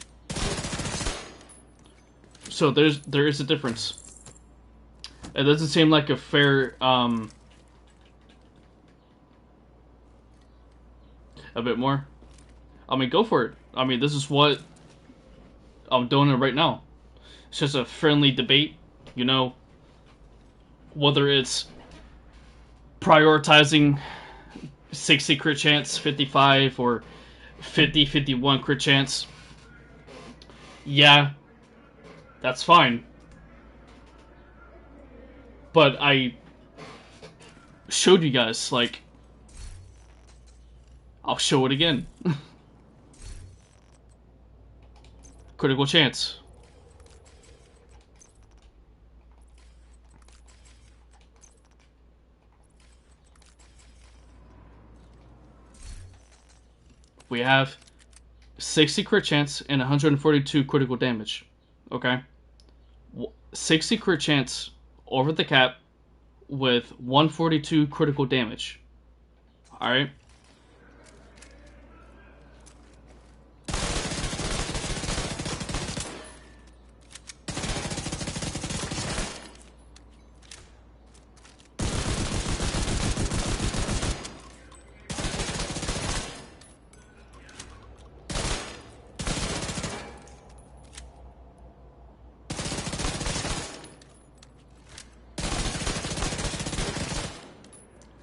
So there is a difference. It doesn't seem like a fair a bit more. I mean, go for it. I mean, this is what I'm doing it right now. It's just a friendly debate, you know, whether it's prioritizing 60 crit chance, 55, or 50, 51 crit chance. Yeah, that's fine. But I showed you guys, like, I'll show it again. Critical chance. We have 60 crit chance and 142 critical damage. Okay? 60 crit chance over the cap with 142 critical damage. Alright?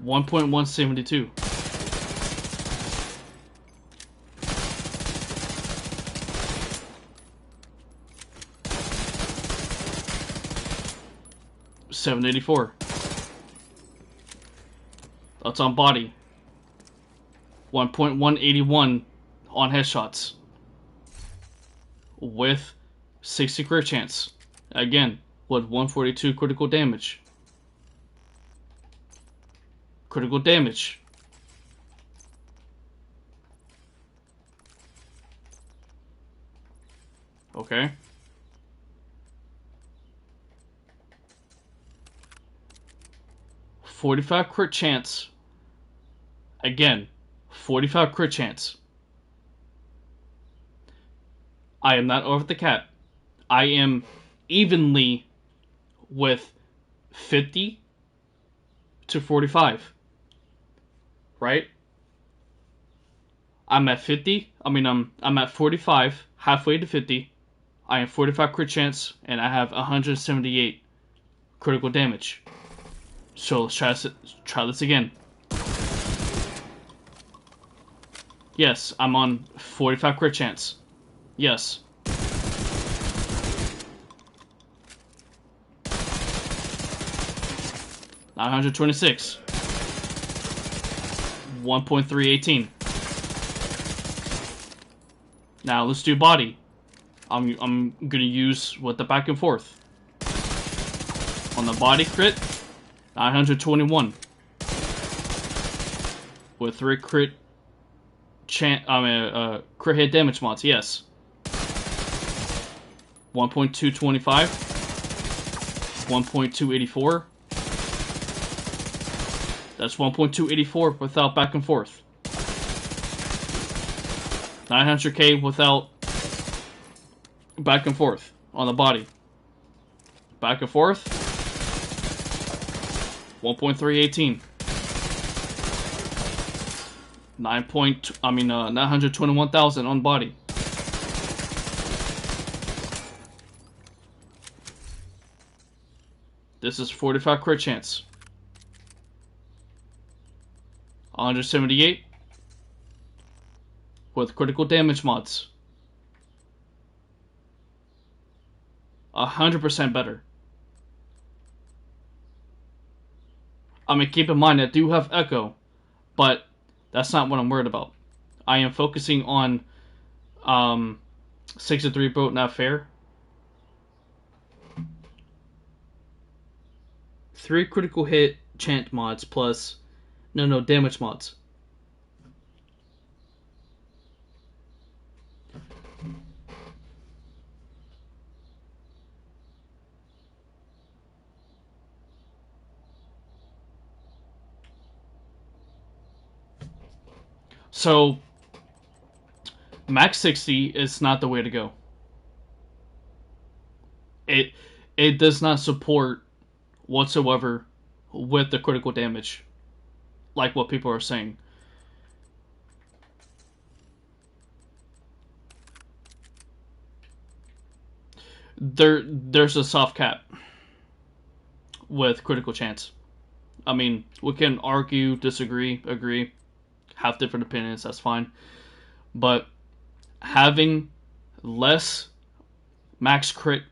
$1.172. $784. That's on body. 1.181 on headshots. With 60 crit chance. Again, with 142 critical damage. Critical damage. Okay. $45 crit chance. Again, 45 crit chance. I am not over the cap. I am evenly with 50 to 45. Right? I'm at 50. I mean, I'm at 45, halfway to 50. I am 45 crit chance, and I have 178 critical damage. So let's try this again. Yes, I'm on 45 crit chance. Yes. $926. 1.318. Now let's do body. I'm gonna use with the back and forth. On the body crit, 921. With 3 crit crit hit damage mods, yes. 1.225. 1.284. That's 1.284 without back and forth. 900K without back and forth on the body. Back and forth. 1.318. 921,000 on body. This is 45 crit chance. 178 with critical damage mods. 100% better. I mean, keep in mind I do have echo, but that's not what I'm worried about. I am focusing on 63 boat not fair. 3 critical hit chant mods plus no damage mods. So max 60 is not the way to go. It does not support whatsoever with the critical damage, like what people are saying. There's a soft cap with critical chance. I mean, we can argue, disagree, agree, have different opinions, that's fine. But having less max crit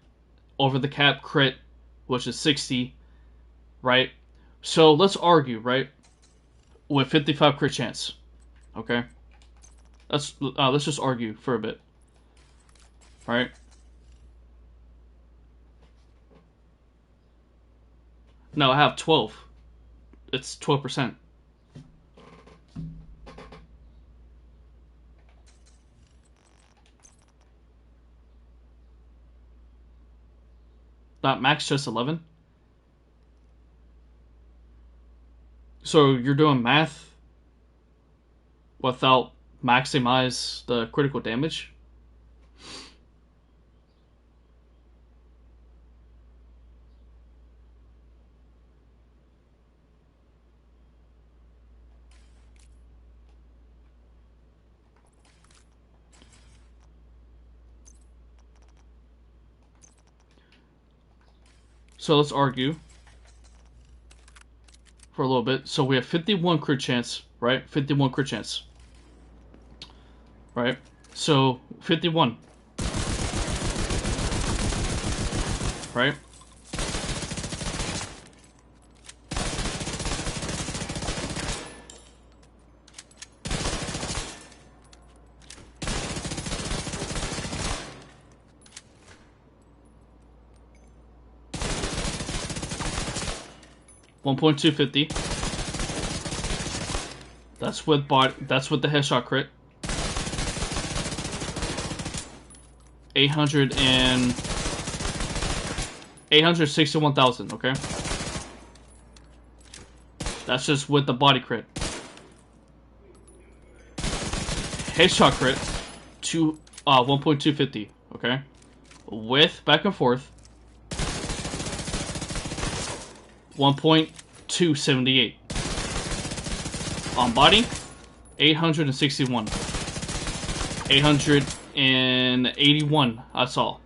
over the cap crit, which is 60, right? So let's argue, right? With 55 crit chance, okay? Let's just argue for a bit, right? No, I have 12. It's 12%. Not max, just 11. So you're doing math without maximize the critical damage? So let's argue for a little bit. So we have 51 crit chance, right? 51 crit chance. Right? So 51. Right? $1.250. That's with the headshot crit. 861,000, okay? That's just with the body crit. Headshot crit to 1.250, okay? With back and forth 1.278. On body, 861. 881, I saw.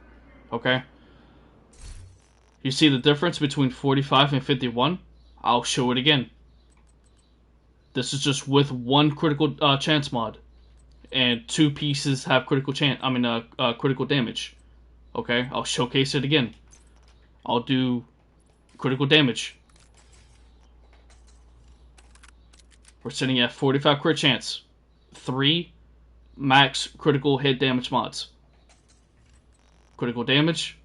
Okay? You see the difference between 45 and 51? I'll show it again. This is just with one critical chance mod. And 2 pieces have critical critical damage. Okay? I'll showcase it again. I'll do critical damage. We're sitting at 45 crit chance. 3 max critical hit damage mods. Critical damage,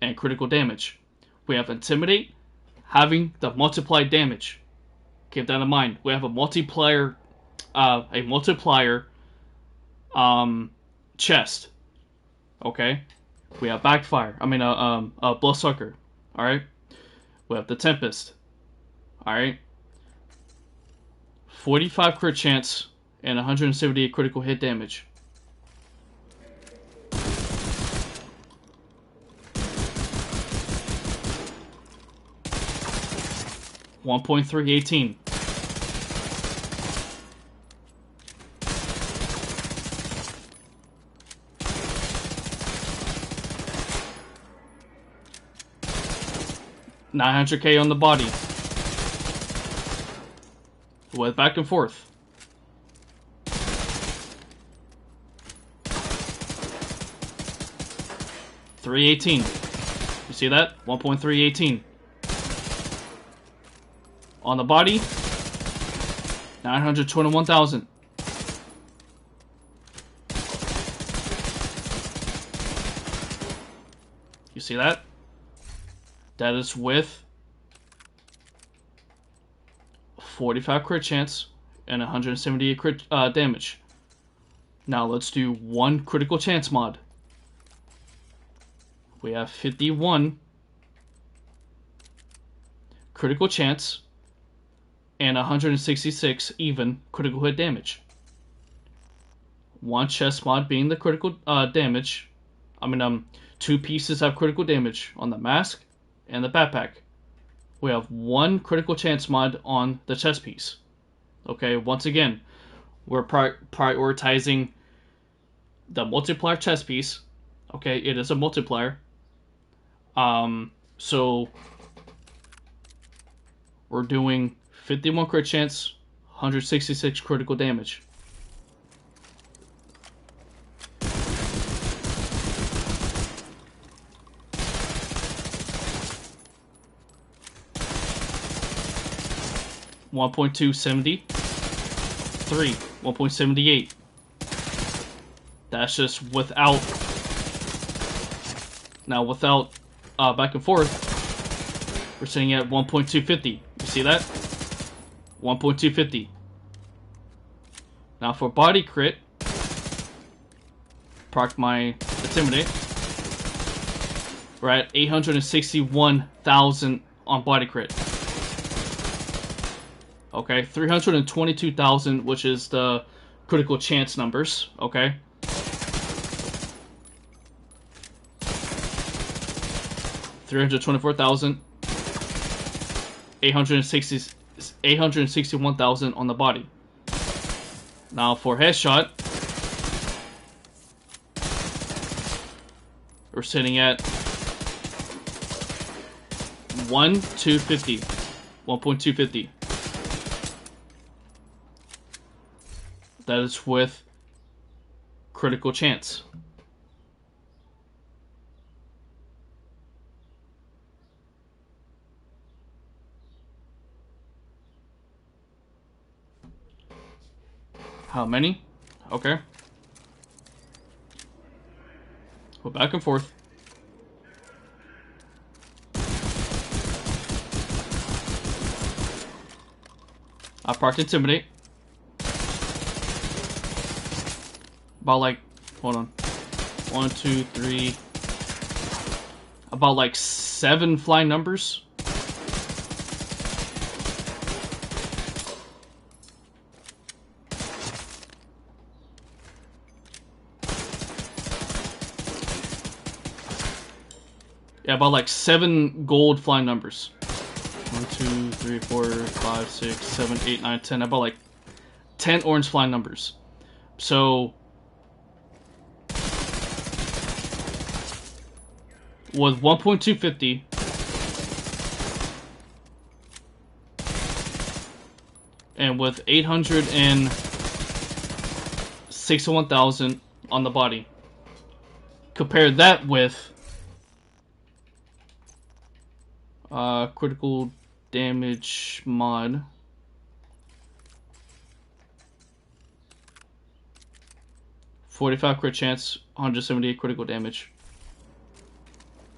and critical damage. We have Intimidate having the multiplied damage. Keep that in mind. We have a multiplier chest. Okay? We have Backfire. Bloodsucker. Alright? We have the Tempest. Alright? 45 crit chance and 178 critical hit damage. $1.318. $900K on the body. With back and forth. 318. You see that? 1.318. On the body, 921,000. You see that? That is with 45 crit chance and 178 crit damage. Now let's do one critical chance mod. We have 51 critical chance and 166 even critical hit damage. One chest mod being the critical damage. Two pieces have critical damage on the mask and the backpack. We have one critical chance mod on the chest piece. Okay, once again, we're prioritizing the multiplier chest piece. Okay, it is a multiplier. So we're doing 51 crit chance, 166 critical damage. .270, 1.78. That's just without. Now without back and forth, we're sitting at 1.250. You see that? 1.250. Now for body crit, proc my Intimidate. We're at 861,000 on body crit. Okay, 322,000, which is the critical chance numbers, okay? $324,000, 861,000 on the body. Now for headshot, we're sitting at 1.250. That is with critical chance. How many? Okay. Go back and forth. I parked Intimidate. About like, hold on. 1, 2, 3. About like 7 flying numbers. Yeah, about like 7 gold flying numbers. 1, 2, 3, 4, 5, 6, 7, 8, 9, 10. About like 10 orange flying numbers. So with 1.250 and with 861,000 on the body, compare that with critical damage mod. .45 crit chance, 178 critical damage.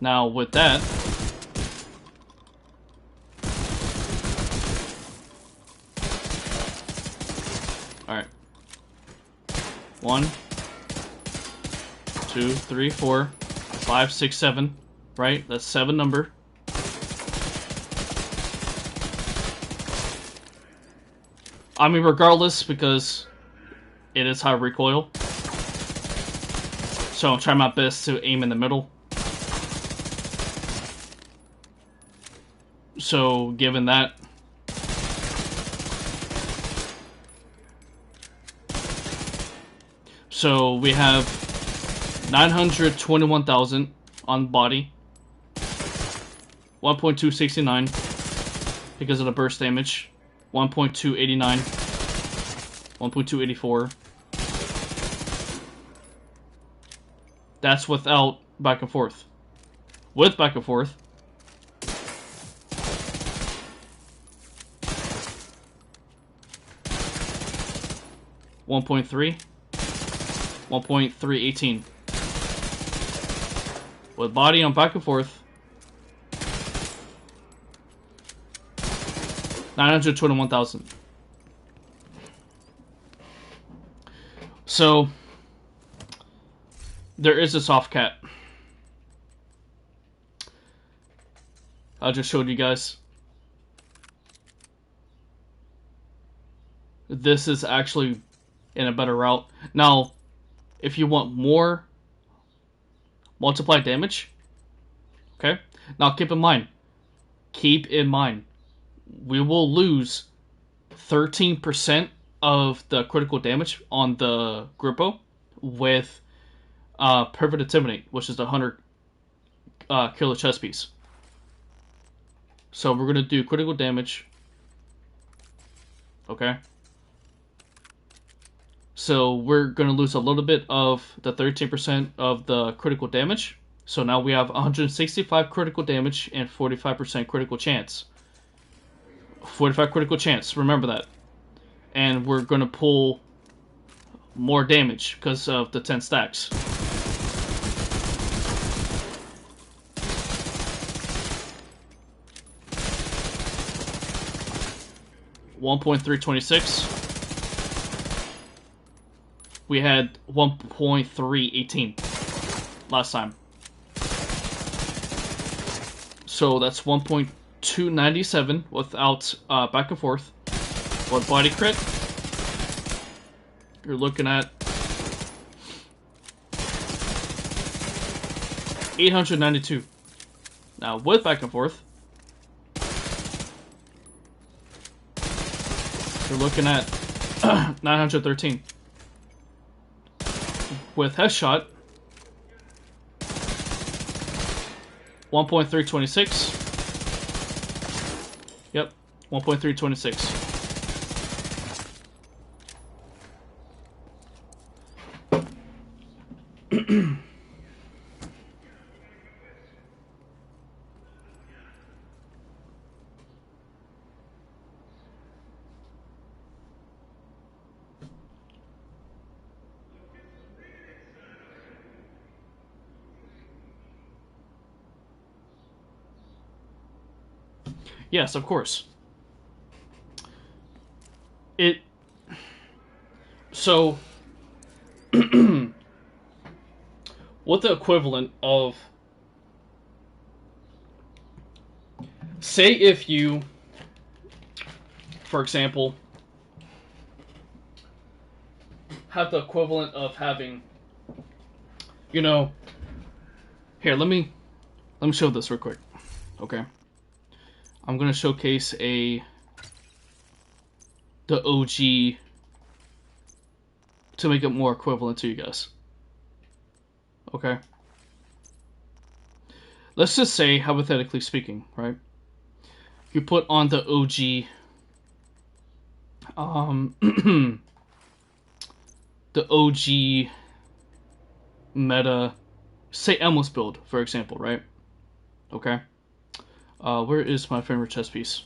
Now with that, alright. 1, 2, 3, 4, 5, 6, 7. Right? That's 7 number. I mean, regardless, because it is high recoil. So I'm trying my best to aim in the middle. So, given that, so we have 921,000 on body, 1.269 because of the burst damage, 1.289, 1.284. That's without back and forth. with back and forth. .3, 1.318. With body on back and forth. 921,000. So there is a soft cat. I just showed you guys. This is actually in a better route. Now, if you want more multiply damage, okay? Now keep in mind, we will lose 13% of the critical damage on the Grippo with Perfect Intimidate, which is the 100 killer chest piece. So we're going to do critical damage, okay? So we're going to lose a little bit of the 13% of the critical damage. So now we have 165 critical damage and 45% critical chance. 45 critical chance, remember that. And we're going to pull more damage because of the 10 stacks. .326. We had 1.318 last time. So that's 1.297 without back and forth. With body crit, you're looking at 892. Now with back and forth, you're looking at 913. With headshot, 1.326. Yep, 1.326. Yes, of course. So what the equivalent of, say if you, for example, have the equivalent of having, you know, here, let me show this real quick, okay? I'm gonna showcase the OG to make it more equivalent to you guys. Okay? Let's just say, hypothetically speaking, right? You put on the OG the OG meta, say Elmo's build, for example, right? Okay? Where is my favorite chess piece?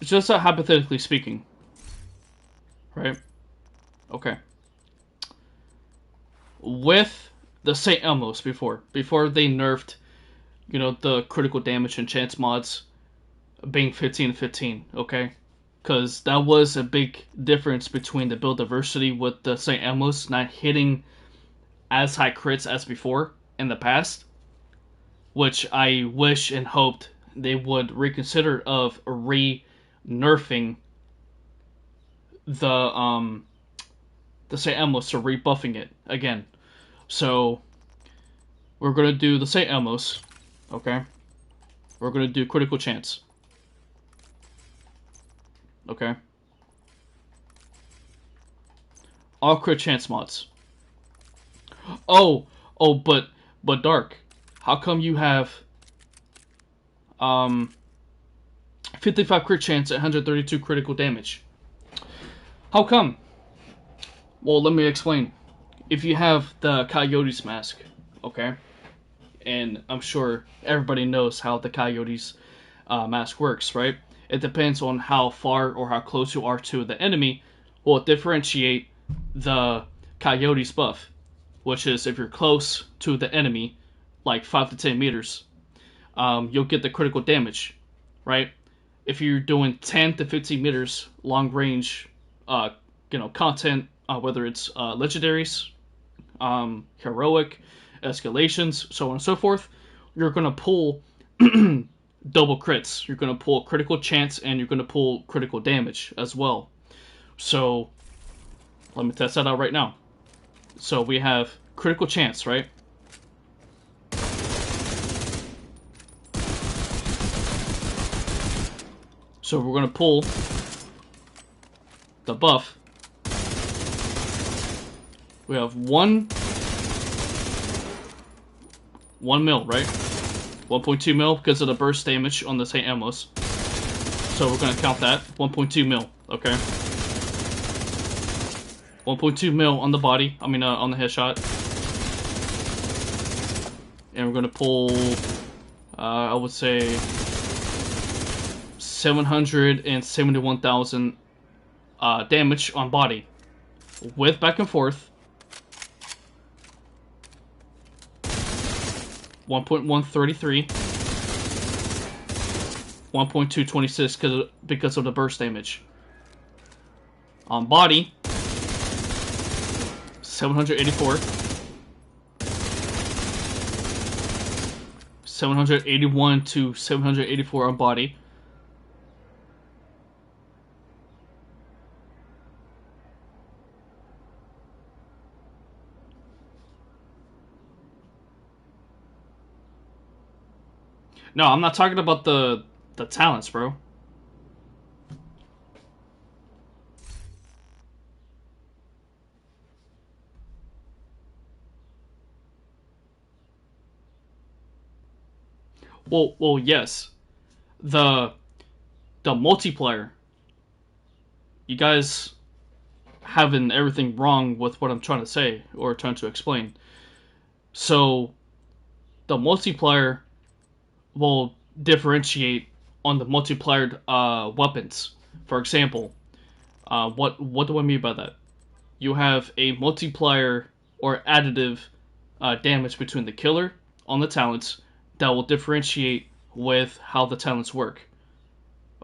Just hypothetically speaking, right? Okay. With the St. Elmo's before they nerfed, you know, the critical damage and chance mods being 15-15, okay? Because that was a big difference between the build diversity with the St. Elmo's not hitting as high crits as before in the past, which I wish and hoped they would reconsider of nerfing the St. Elmo's, to rebuffing it again. So we're gonna do the St. Elmo's, okay? We're gonna do critical chance. Okay. All crit chance mods. Oh, but Dark, how come you have 55 crit chance at 132 critical damage? How come? Well, let me explain. If you have the Coyote's mask, okay, and I'm sure everybody knows how the Coyote's mask works, right? It depends on how far or how close you are to the enemy will differentiate the Coyote's buff, which is if you're close to the enemy, like 5 to 10 meters, you'll get the critical damage, right? If you're doing 10 to 15 meters long range, content, whether it's legendaries, heroic, escalations, so on and so forth, you're gonna pull double crits. You're gonna pull critical chance and you're gonna pull critical damage as well. So let me test that out right now. So we have critical chance, right? So we're gonna pull the buff. We have one mil, right? 1.2 mil because of the burst damage on the St. Amos. So we're gonna count that. 1.2 mil, okay? 1.2 mil on the body, on the headshot. And we're gonna pull, I would say, 771,000 damage on body. With back and forth. 1.133. 1.226 because of the burst damage. On body, 784. 781 to 784 on body. No, I'm not talking about the talents, bro. Well, yes. The multiplayer. You guys having everything wrong with what I'm trying to say or trying to explain. So, the multiplayer will differentiate on the multiplier weapons. For example, what do I mean by that? You have a multiplier or additive damage between the killer on the talents that will differentiate with how the talents work.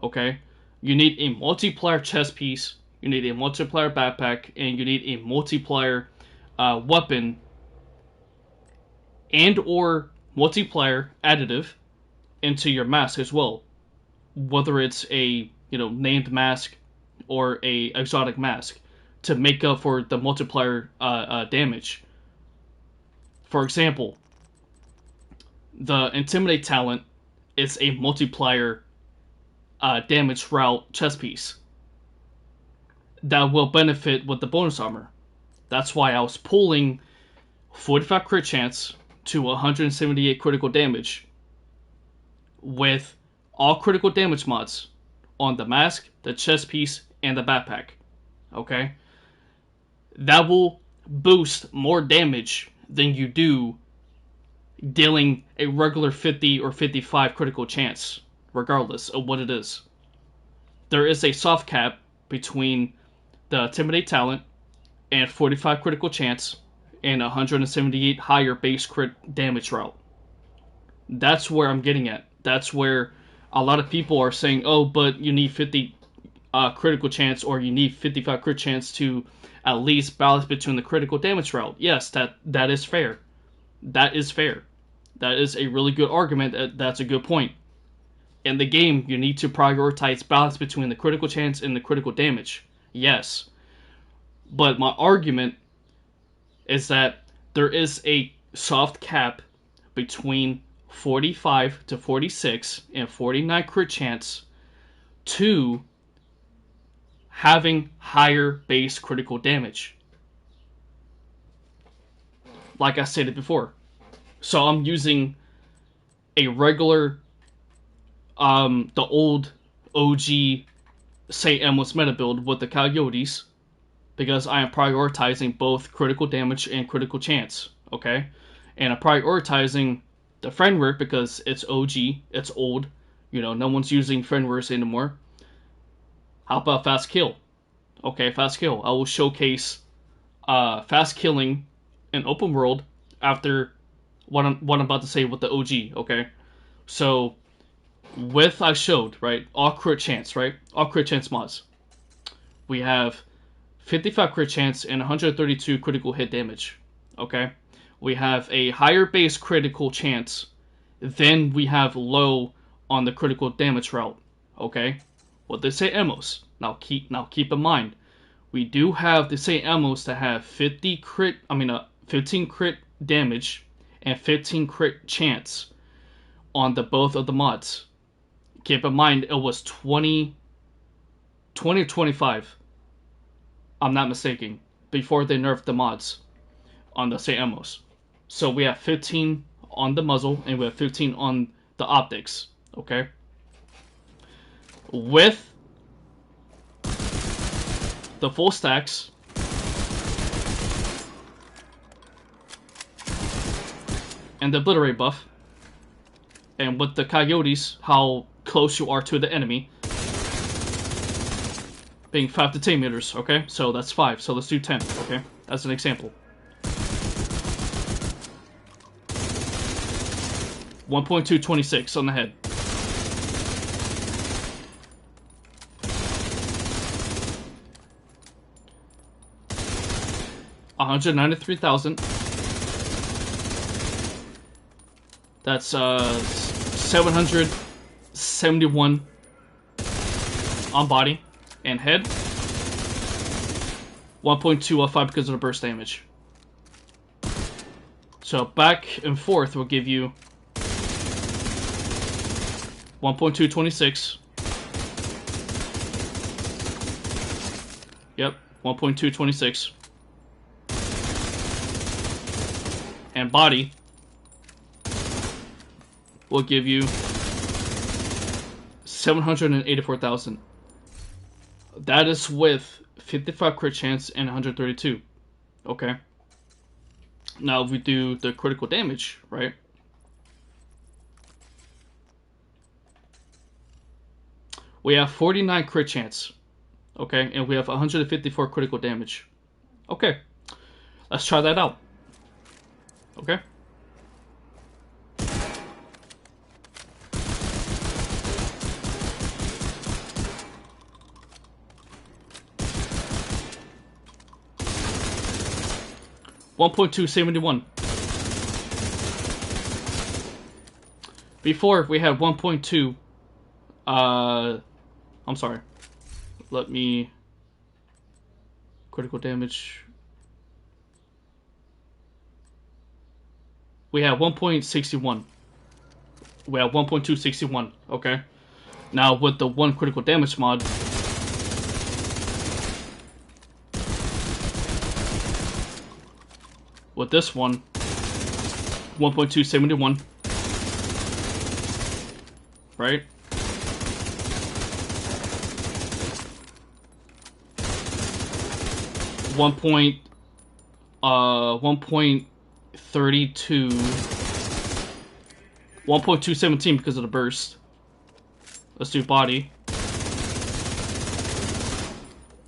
Okay? You need a multiplier chest piece, you need a multiplier backpack, and you need a multiplier weapon and or multiplier additive into your mask as well. Whether it's a named mask or a exotic mask to make up for the multiplier damage. For example, the Intimidate talent is a multiplier damage route chest piece that will benefit with the bonus armor. That's why I was pulling 45 crit chance to 178 critical damage with all critical damage mods on the mask, the chest piece, and the backpack. Okay? That will boost more damage than you do dealing a regular 50 or 55 critical chance, regardless of what it is. There is a soft cap between the Intimidate talent and 45 critical chance and 178 higher base crit damage route. That's where I'm getting at. That's where a lot of people are saying, oh, but you need 50 critical chance or you need 55 crit chance to at least balance between the critical damage route. Yes, that is fair. That is fair. That is a really good argument. That's a good point. In the game, you need to prioritize balance between the critical chance and the critical damage. Yes. But my argument is that there is a soft cap between 45 to 46 and 49 crit chance to having higher base critical damage. Like I stated before. So I'm using a regular, the old OG St. Amos meta build with the Coyotes because I am prioritizing both critical damage and critical chance, okay? And I'm prioritizing the friend work because it's OG, it's old, you know, no one's using friend works anymore. How about fast kill? Okay, fast kill. I will showcase fast killing in open world after what I'm about to say with the OG, okay? So, with I showed, right, all crit chance, right? All crit chance mods. We have 55 crit chance and 132 critical hit damage, okay? We have a higher base critical chance than we have low on the critical damage route, okay? What they say emos. Now keep in mind, we do have the same emos that have 15 crit damage and 15 crit chance on the both of the mods. Keep in mind it was 20 or 25. I'm not mistaken, before they nerfed the mods on the same emos. So we have 15 on the muzzle and we have 15 on the optics, okay? With the full stacks and the obliterate buff, and with the coyotes, how close you are to the enemy, being 5 to 10 meters, okay? So that's 5, so let's do 10, okay? As an example. 1.226 on the head. $193,000. That's 771 on body and head. 1.205 because of the burst damage. So back and forth will give you 1.226. Yep, 1.226. And body will give you 784,000. That is with 55 crit chance and 132. Okay. Now if we do the critical damage, right? We have 49 crit chance. Okay, and we have 154 critical damage. Okay. Let's try that out. Okay. $1.271. Before we had 1.2. I'm sorry. Let me critical damage. We have 1.61. We have 1.261. Okay. Now with the one critical damage mod, with this one, 1.271. Right? One point 1.32, 1.217 because of the burst. Let's do body.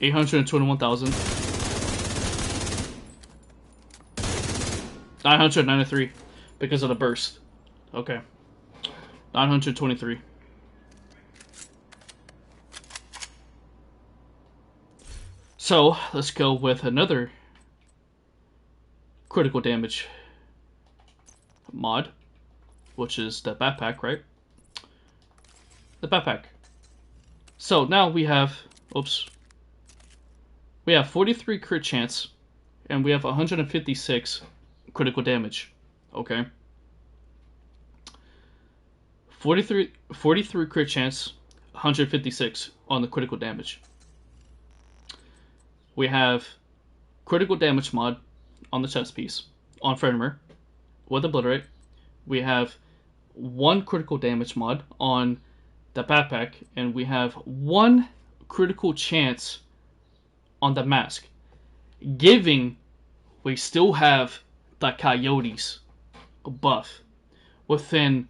821,000. 993 because of the burst. Okay. 923. So, let's go with another critical damage mod, which is the backpack, right? The backpack. So now we have, we have 43 crit chance, and we have 156 critical damage. Okay. 43 crit chance, 156 on the critical damage. We have critical damage mod on the chest piece, on Frenmer, with Obliterate. We have one critical damage mod on the backpack, and we have one critical chance on the mask. Giving, we still have the Coyotes buff. Within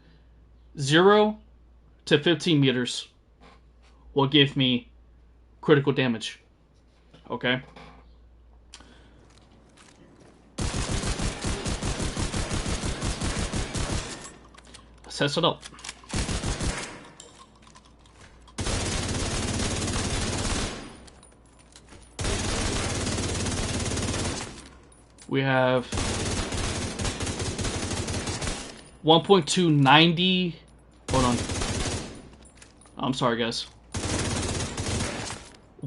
0 to 15 meters will give me critical damage. Okay? Let's test it up. We have 1.290. Hold on. I'm sorry, guys.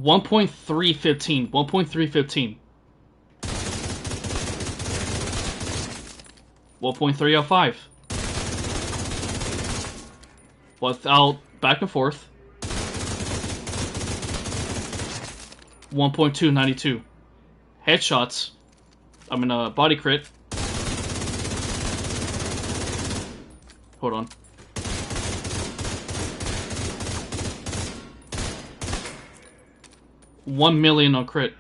1.315. 1.315. 1.305. Without back and forth. 1.292. Headshots. I mean, body crit. Hold on. $1 million on crit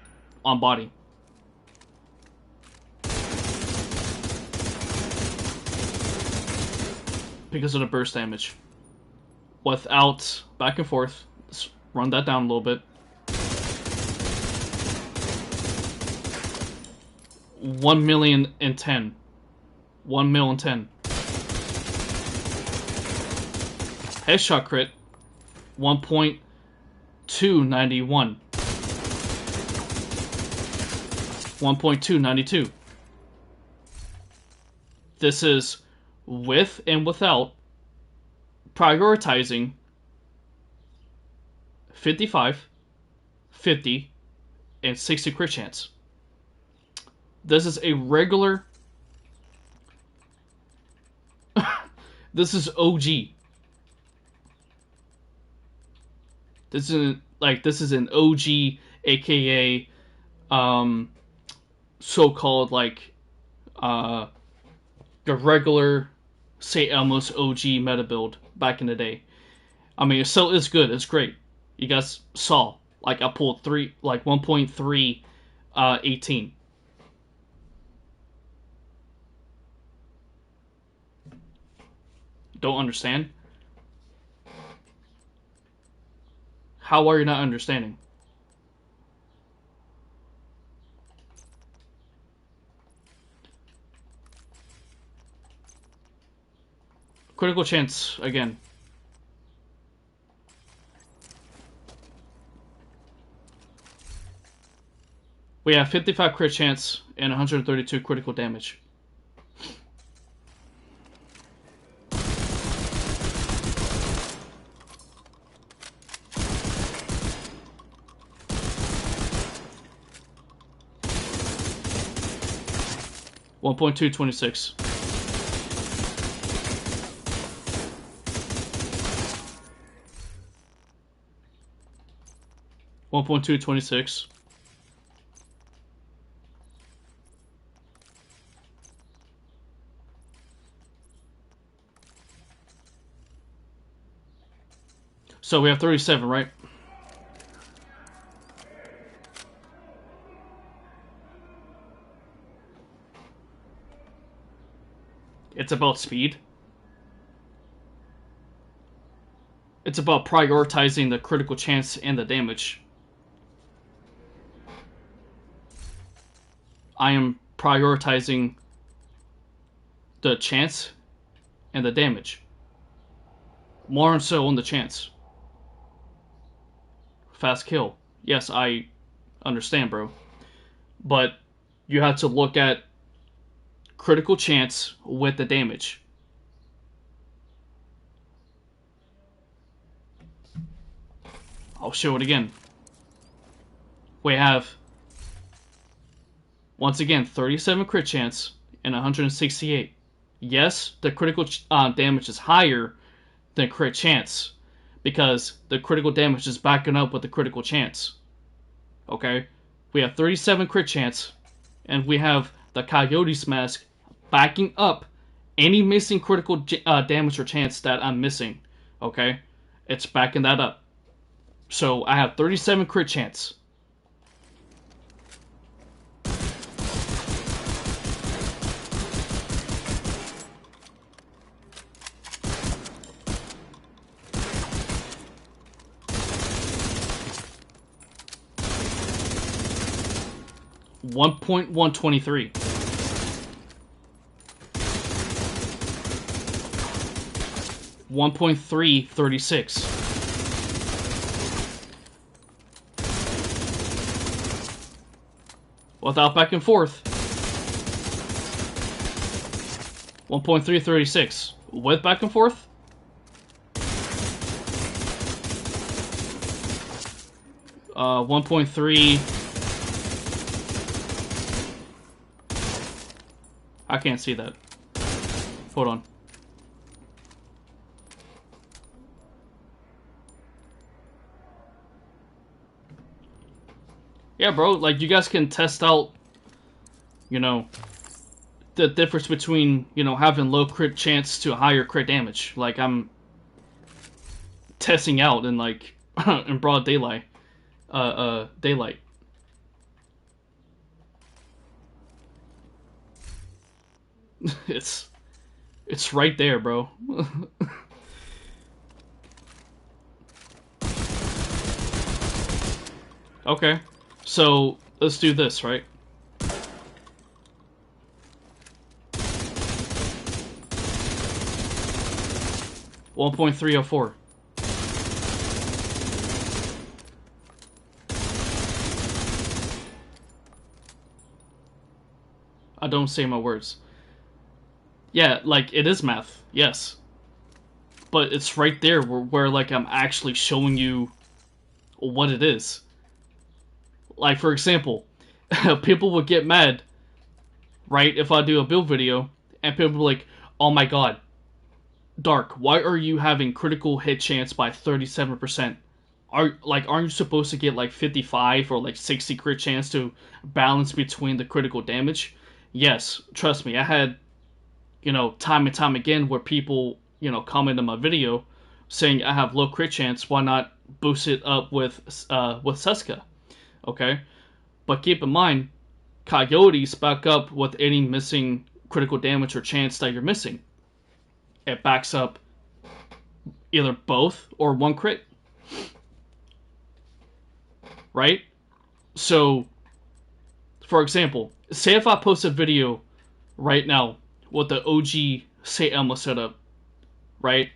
on body. Because of the burst damage. Without back and forth. Let's run that down a little bit. 1 million and 10. 1 mil and 10. Headshot crit. 1.291. 1.292. This is with and without prioritizing 55, 50, and 60 crit chance. This is a regular... This is OG. This is an OG, aka so-called the regular St. Elmo's OG meta build back in the day. I mean, it's good, it's great. You guys saw, I pulled 1.3 18. Don't understand? How are you not understanding? Critical chance again. We have 55 crit chance and 132 critical damage. $1.226. $1.226. So we have 37, right? It's about speed. It's about prioritizing the critical chance and the damage. I am prioritizing the chance and the damage. More so on the chance. Fast kill. Yes, I understand, bro. But you have to look at critical chance with the damage. I'll show it again. We have, once again, 37 crit chance and 168. Yes, the critical damage is higher than crit chance because the critical damage is backing up with the critical chance. Okay? We have 37 crit chance and we have the Coyote's mask backing up any missing critical damage or chance that I'm missing. Okay? It's backing that up. So I have 37 crit chance. 1.123. $1.336. Without back and forth. 1.336. With back and forth. Uh, 1.3. I can't see that. Hold on. Yeah, bro, like, you guys can test out, you know, the difference between, you know, having low crit chance to higher crit damage. Like, I'm testing out in, like, in broad daylight. Daylight. It's right there, bro. Okay, so let's do this, right? $1.304. I don't say my words. Yeah, like, it is math, yes. But it's right there where like, I'm actually showing you what it is. Like, for example, people would get mad, right, if I do a build video, and people will be like, oh my god, Dark, why are you having critical hit chance by 37%? Aren't you supposed to get like 55 or like 60 crit chance to balance between the critical damage? Yes, trust me, I had, you know, time and time again where people, you know, comment on my video saying I have low crit chance, why not boost it up with Seska? Okay? But keep in mind, Coyotes back up with any missing critical damage or chance that you're missing. It backs up either both or one crit. Right? So, for example, say if I post a video right now with the OG Say Elmo setup, right?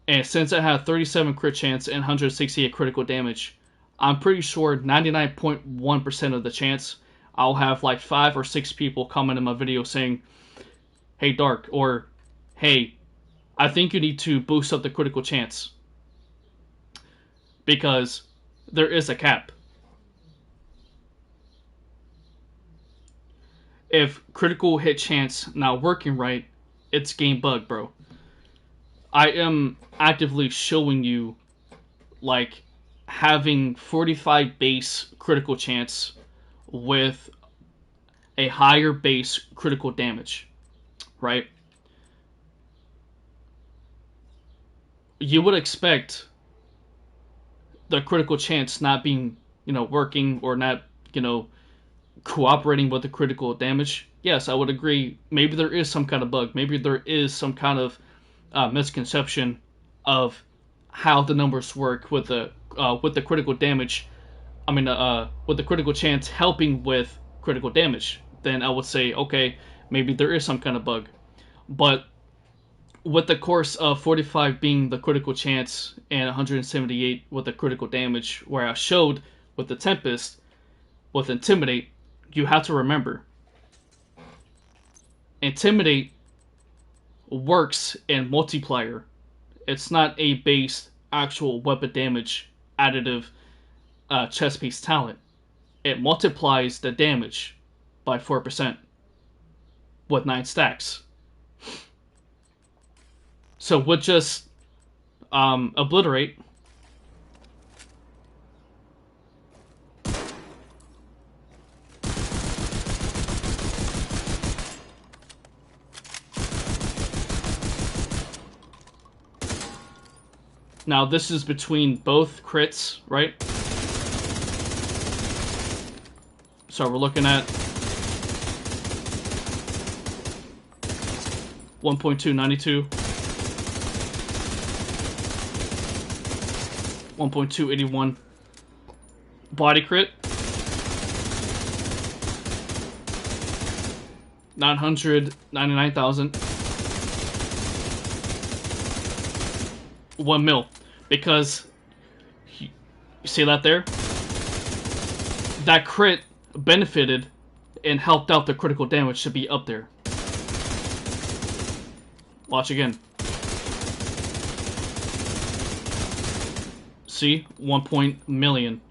And since I have 37 crit chance and 168 critical damage, I'm pretty sure 99.1% of the chance I'll have like 5 or 6 people comment in my video saying, hey Dark, or hey, I think you need to boost up the critical chance. Because there is a cap. If critical hit chance not working right, it's game bug, bro. I am actively showing you, like, having 45 base critical chance with a higher base critical damage, right? You would expect the critical chance not being, you know, working or not, you know, cooperating with the critical damage. Yes, I would agree. Maybe there is some kind of bug. Maybe there is some kind of misconception of how the numbers work with the critical damage. I mean, with the critical chance helping with critical damage. Then I would say, okay, maybe there is some kind of bug. But with the course of 45 being the critical chance and 178 with the critical damage, where I showed with the Tempest, with Intimidate, you have to remember, Intimidate works in multiplier. It's not a base actual weapon damage additive chest piece talent. It multiplies the damage by 4% with 9 stacks. So we'll just obliterate. Now this is between both crits, right? So we're looking at 1.292, 1.281 body crit, 999,000. 1 mil. Because, you see that there? That crit benefited and helped out the critical damage to be up there. Watch again. See? 1 million.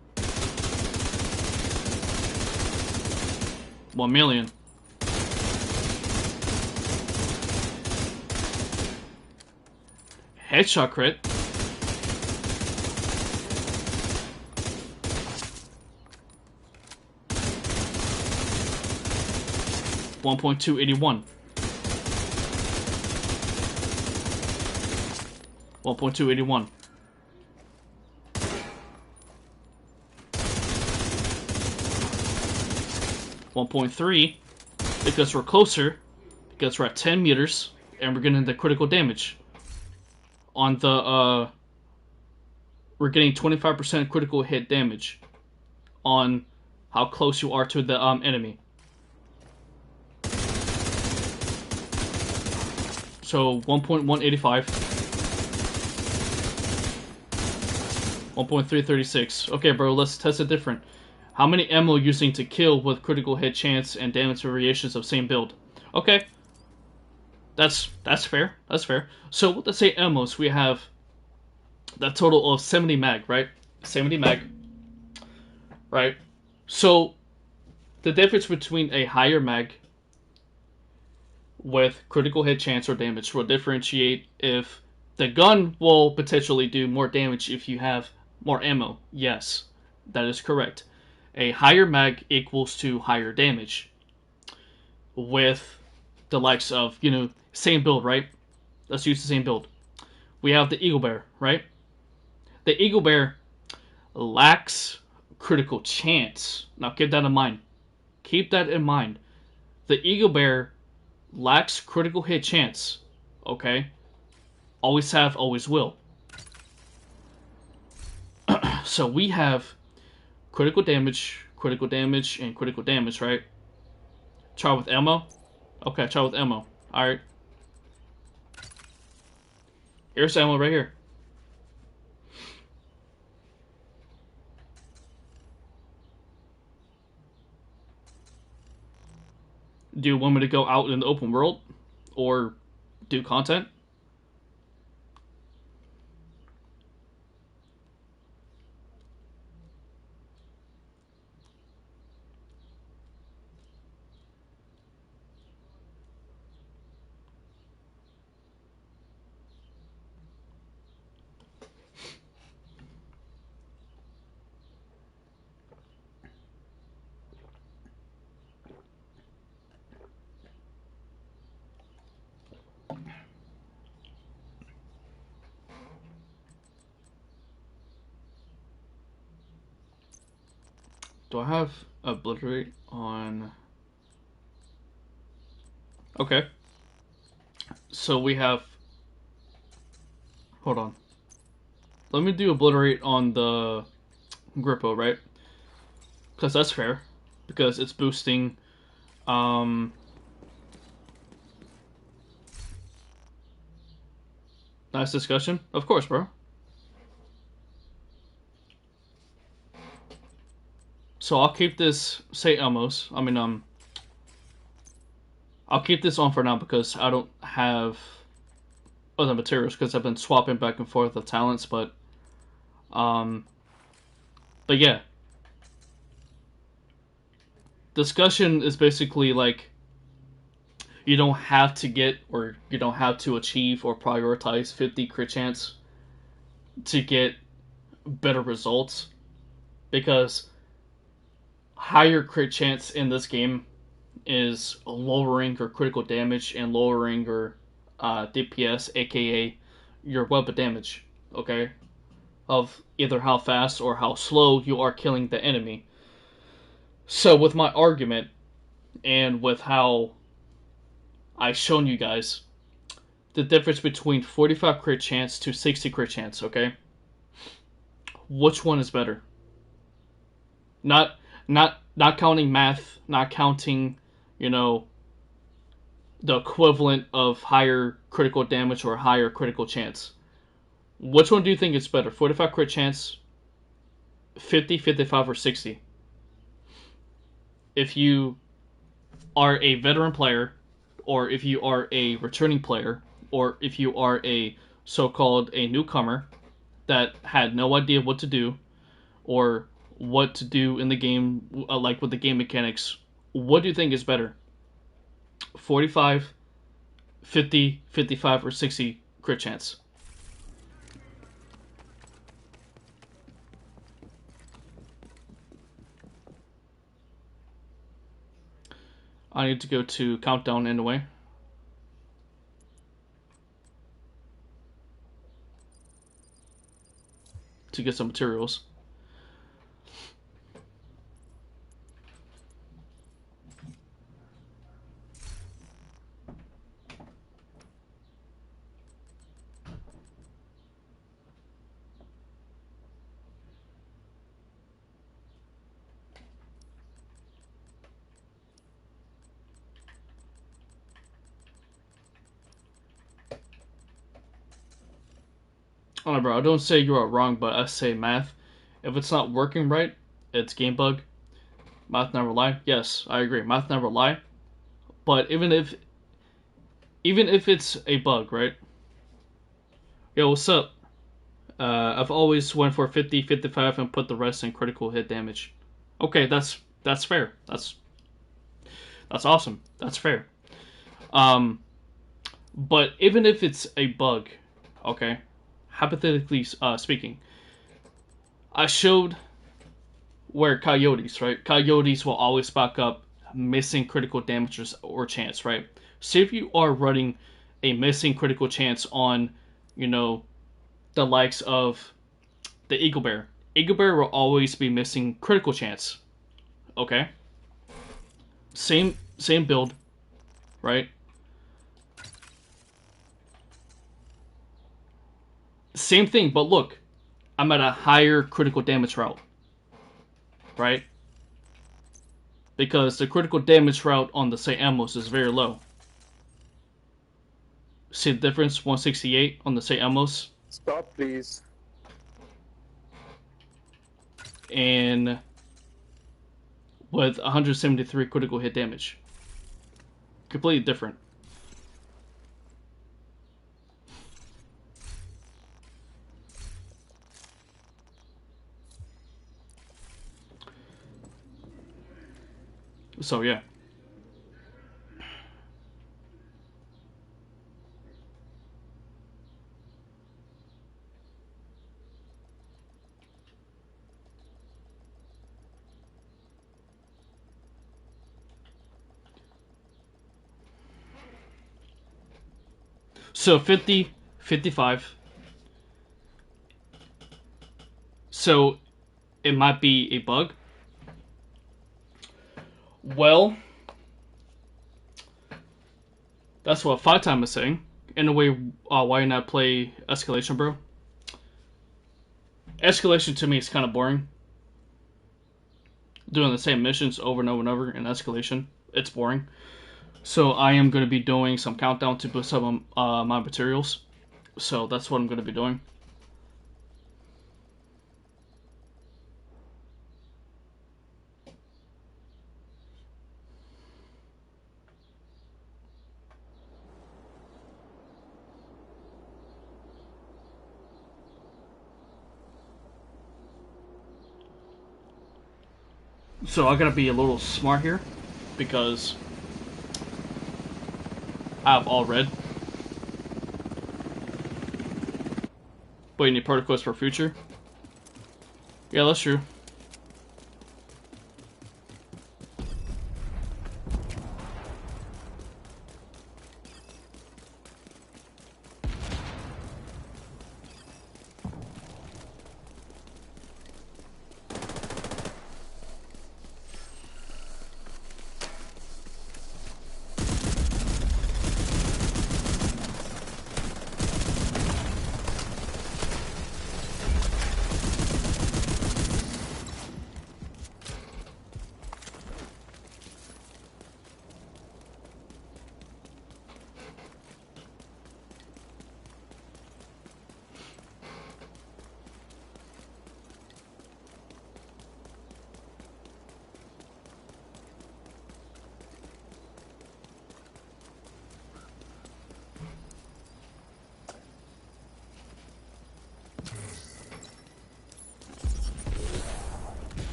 1 million. Headshot crit. $1.281. 1.281. 1.3, because we're closer, because we're at 10 meters, and we're getting the critical damage. On the, we're getting 25% critical hit damage on how close you are to the enemy. So 1.185, 1.336. Okay, bro, let's test it different. How many ammo using to kill with critical hit chance and damage variations of same build? Okay, that's fair. That's fair. So with the same ammos, we have that total of 70 mag, right? 70 mag, right? So the difference between a higher mag with critical hit chance or damage will differentiate if the gun will potentially do more damage if you have more ammo. Yes, that is correct. A higher mag equals to higher damage with the likes of, you know, same build, right? Let's use the same build. We have the Eagle Bear, right? The Eagle Bear lacks critical chance. Now keep that in mind. Keep that in mind. The Eagle Bear lacks critical hit chance, okay? Always have, always will. So we have critical damage, and critical damage, right? Try with ammo? Okay, try with ammo. Alright. Here's ammo right here. Do you want me to go out in the open world? Or do content? Do I have obliterate on? Okay. So we have. Hold on. Let me do obliterate on the Grippo, right? Because that's fair. Because it's boosting. Nice discussion. Of course, bro. So I'll keep this, say Elmos. I'll keep this on for now because I don't have other materials because I've been swapping back and forth of talents, but yeah. Discussion is basically like you don't have to get or you don't have to achieve or prioritize 50 crit chance to get better results because higher crit chance in this game is lowering your critical damage and lowering your DPS, aka your weapon damage, okay? Of either how fast or how slow you are killing the enemy. So with my argument, and with how I've shown you guys, the difference between 45 crit chance to 60 crit chance, okay? Which one is better? Not counting math, not counting, you know, the equivalent of higher critical damage or higher critical chance. Which one do you think is better? 45 crit chance, 50, 55, or 60? If you are a veteran player, or if you are a returning player, or if you are a so-called a newcomer that had no idea what to do, or what to do in the game, like with the game mechanics, what do you think is better? 45, 50, 55, or 60 crit chance? I need to go to countdown anyway. To get some materials. Oh, bro, I don't say you are wrong, but I say math. If it's not working right, it's game bug. Math never lie. Yes, I agree. Math never lie. But even if it's a bug, right? Yo, what's up? I've always went for 50, 55 and put the rest in critical hit damage. Okay, that's fair. That's awesome. That's fair. But even if it's a bug, okay, hypothetically speaking, I showed where coyotes, right? Coyotes will always back up missing critical damage or chance, right? So if you are running a missing critical chance on, you know, the likes of the Eagle Bear will always be missing critical chance. Okay? Same build, right? Same thing, but look, I'm at a higher critical damage route, right? Because the critical damage route on the St. Elmo's is very low. See the difference? 168 on the St. Elmo's. Stop, please. And with 173 critical hit damage. Completely different. So yeah. So 50, 55. So it might be a bug. Well, that's what 5-time is saying. In a way, why not play Escalation, bro? Escalation to me is kind of boring. Doing the same missions over and over and over in Escalation, it's boring. So I am going to be doing some countdown to boost up my materials. So that's what I'm going to be doing. So I gotta be a little smart here, because I have all red. But you need protocols for future. Yeah, that's true.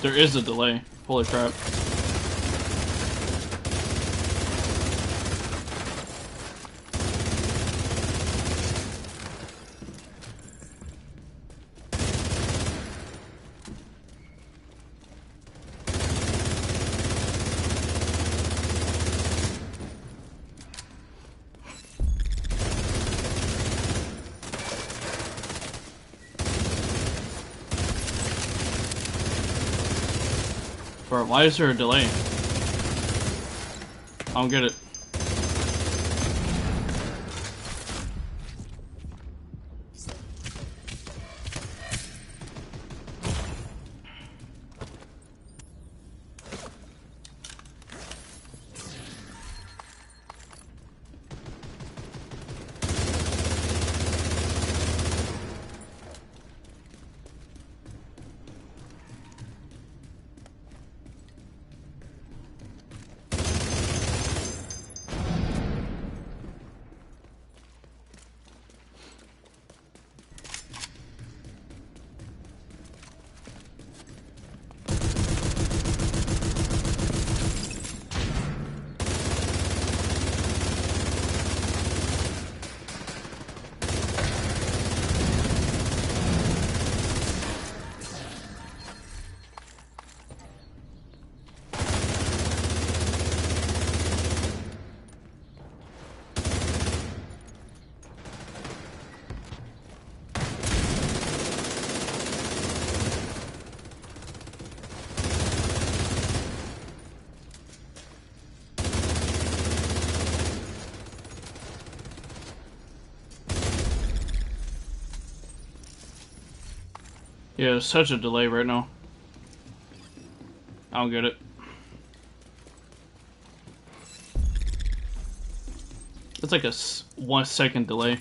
There is a delay. Holy crap. Bro, why is there a delay? I don't get it. Yeah, there's such a delay right now. I don't get it. It's like a 1 second delay.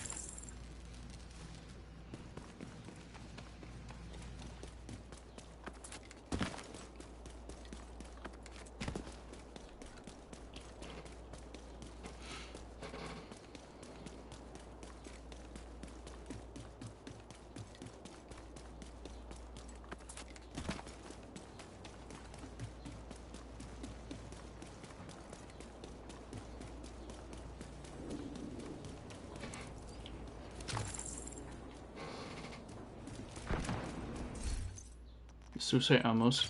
Suicide ammos.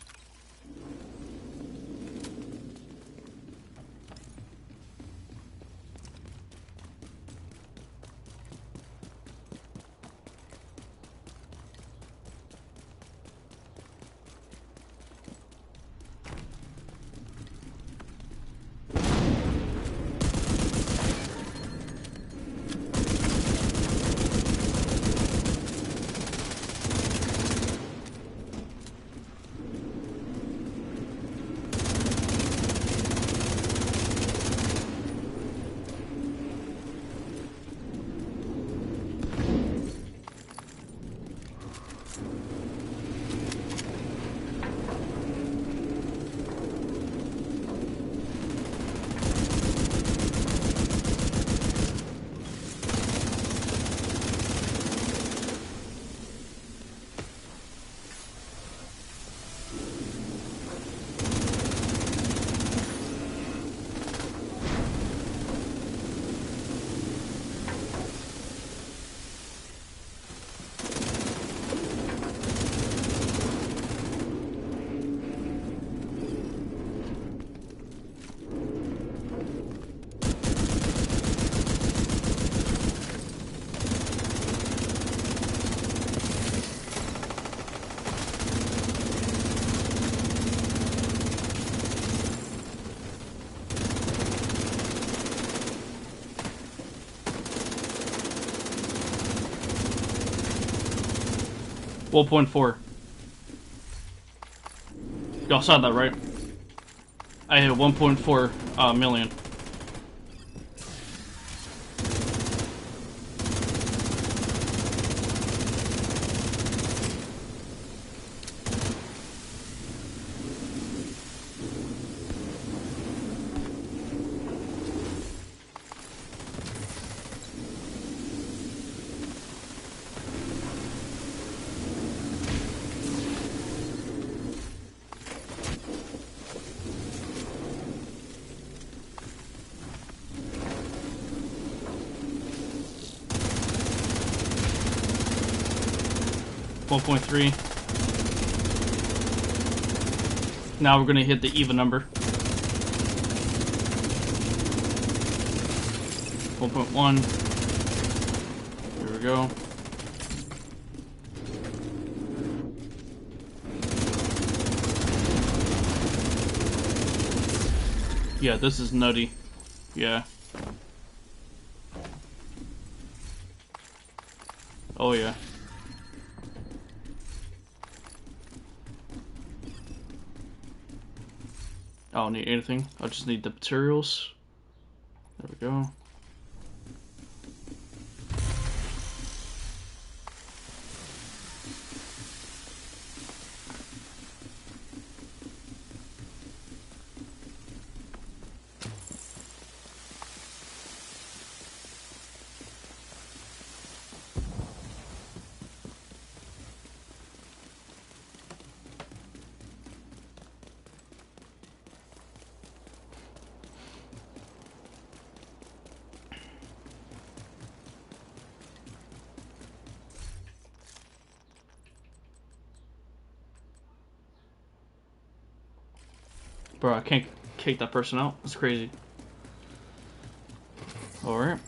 One 1.4. Y'all saw that, right? I hit 1.4 million. 1.3. Now we're gonna hit the even number. 1.1. Here we go. Yeah, this is nutty. Yeah. Oh yeah. I don't need anything. I just need the materials. There we go. Bro, I can't kick that person out. That's crazy. Alright.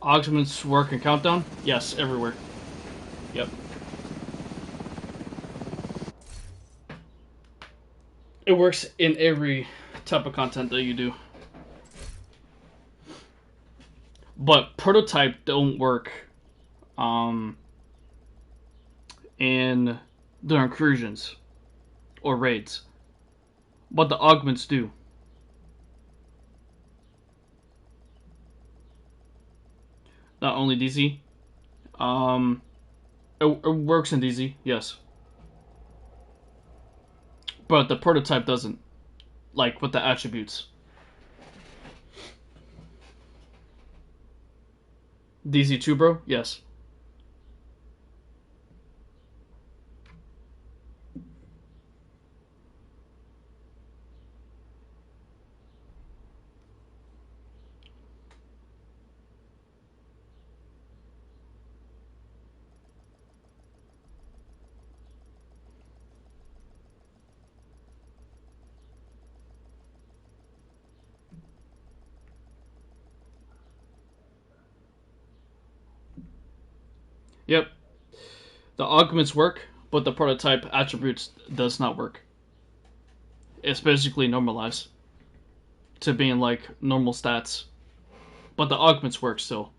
Augments work in Countdown? Yes, everywhere. Yep. It works in every type of content that you do. But prototype don't work in their incursions or raids. But the augments do. Not only DZ. It works in DZ, yes. But the prototype doesn't. Like with the attributes. DZ2, bro? Yes. Yep. The augments work, but the prototype attributes does not work. It's basically normalized to being like normal stats. But the augments work still.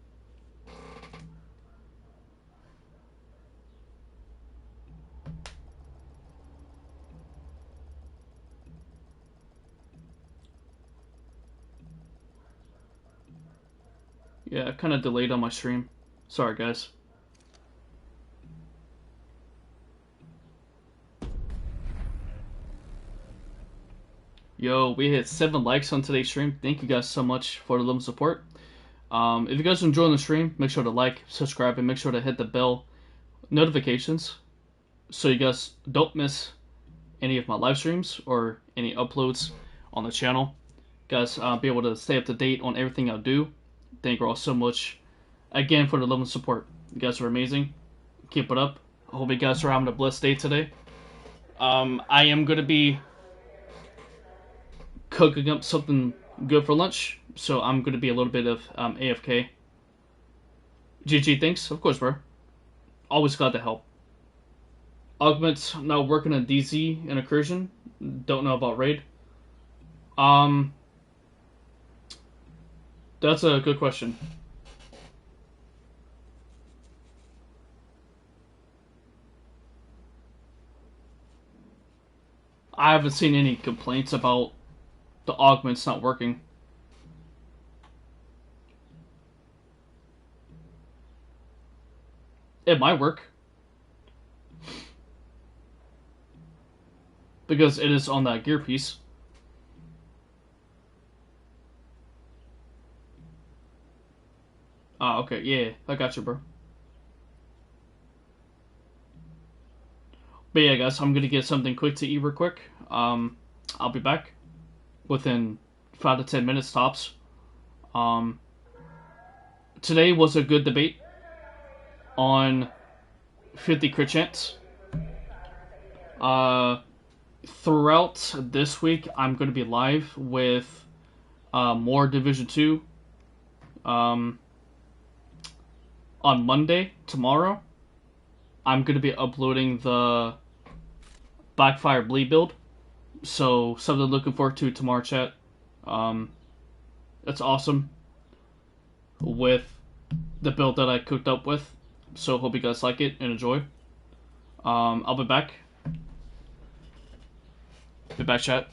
Yeah, kind of delayed on my stream. Sorry, guys. Yo, we hit 7 likes on today's stream. Thank you guys so much for the love and support. If you guys are enjoying the stream, make sure to like, subscribe, and make sure to hit the bell notifications so you guys don't miss any of my live streams or any uploads on the channel. Guys, be able to stay up to date on everything I do. Thank you all so much again for the love and support. You guys are amazing. Keep it up. I hope you guys are having a blessed day today. I am going to be cooking up something good for lunch, so I'm going to be a little bit of AFK. GG, thanks. Of course, bro. Always glad to help. Augments now working in DZ and Incursion. Don't know about Raid. That's a good question. I haven't seen any complaints about the augments not working. It might work. Because it is on that gear piece. Ah, okay, yeah, I got you, bro. But yeah, guys, I'm gonna get something quick to eat real quick. I'll be back within 5 to 10 minutes tops. Today was a good debate on 50 crit chance. Throughout this week, I'm going to be live with more Division 2 on Monday, tomorrow. I'm going to be uploading the Backfire Bleed build. So, something looking forward to tomorrow, chat. It's awesome with the build that I cooked up with. So, hope you guys like it and enjoy. I'll be back. Be back, chat.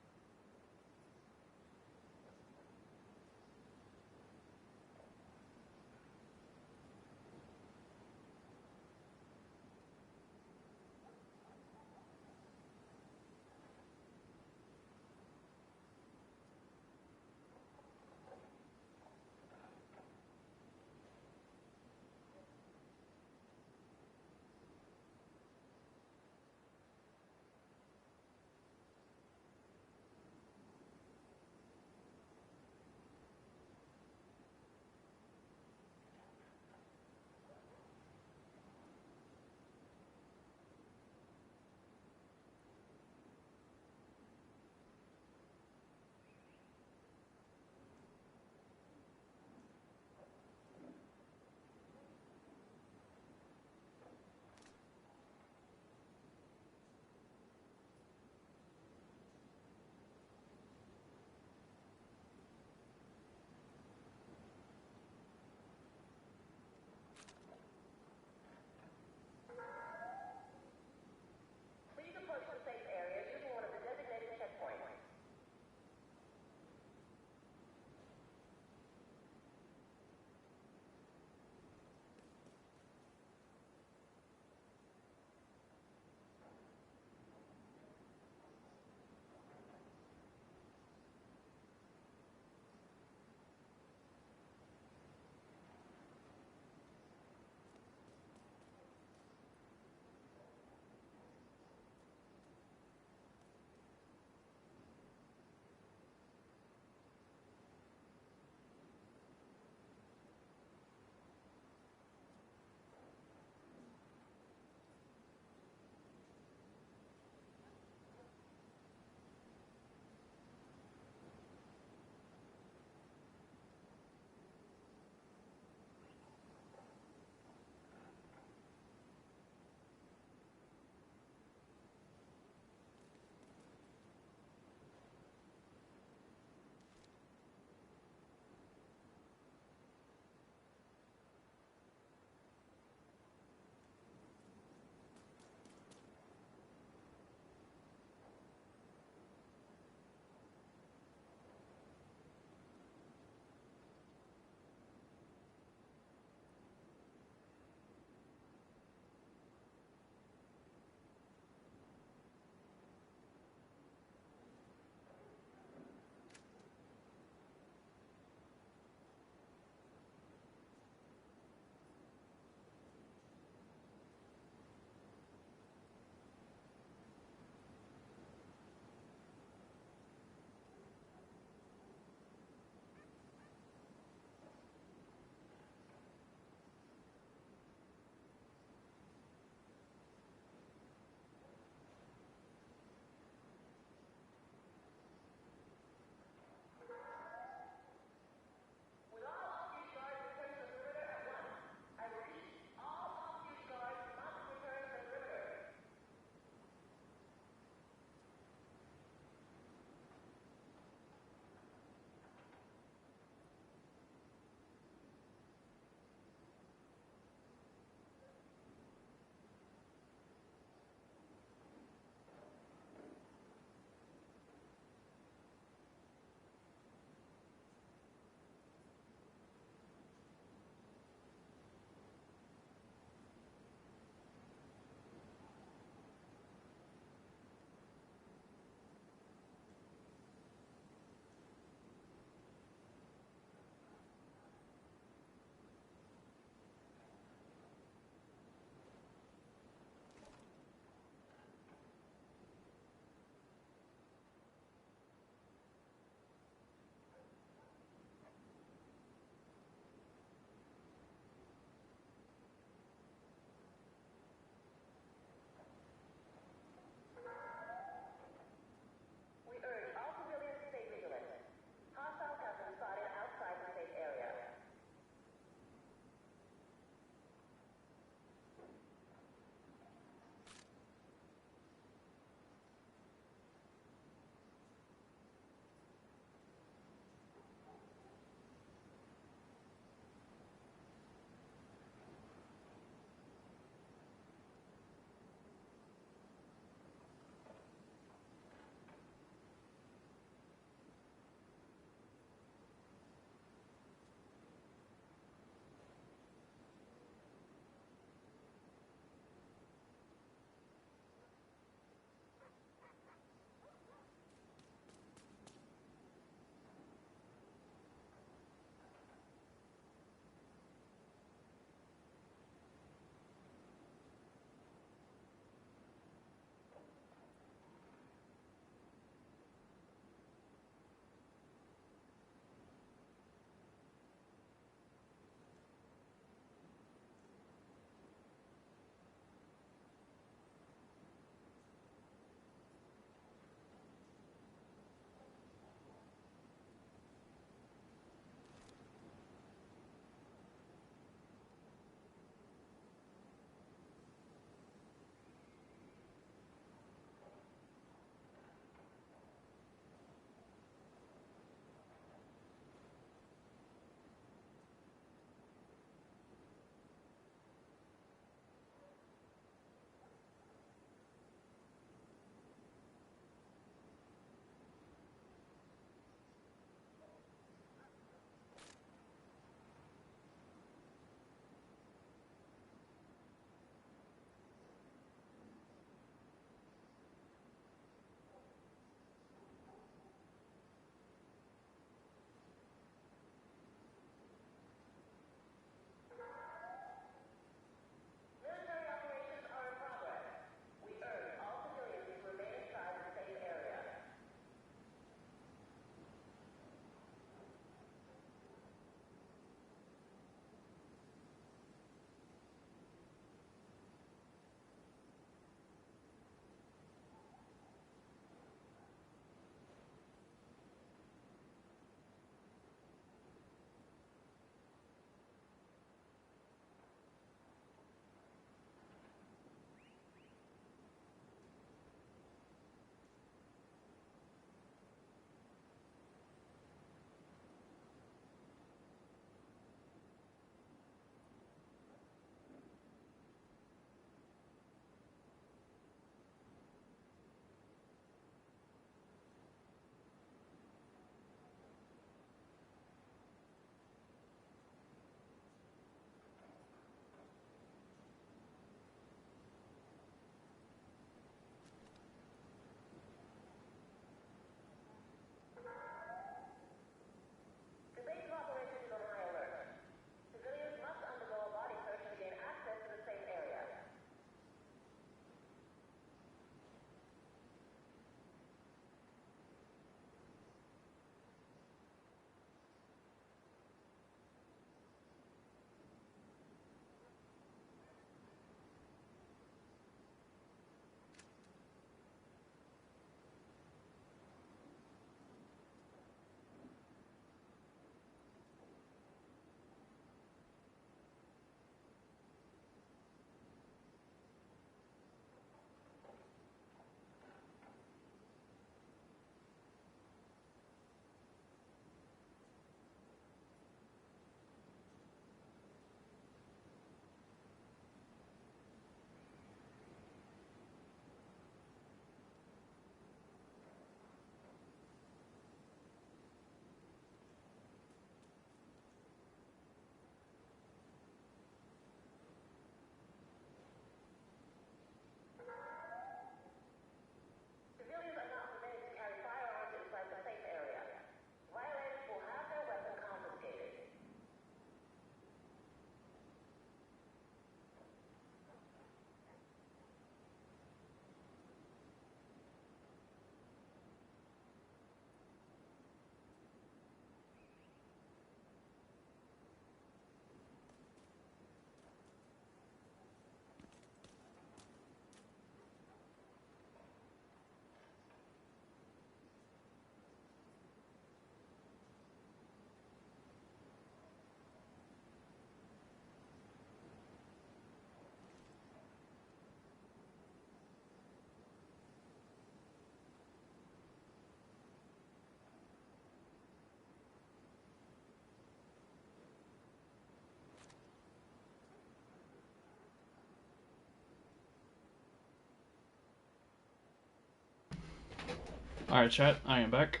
Alright, chat, I am back.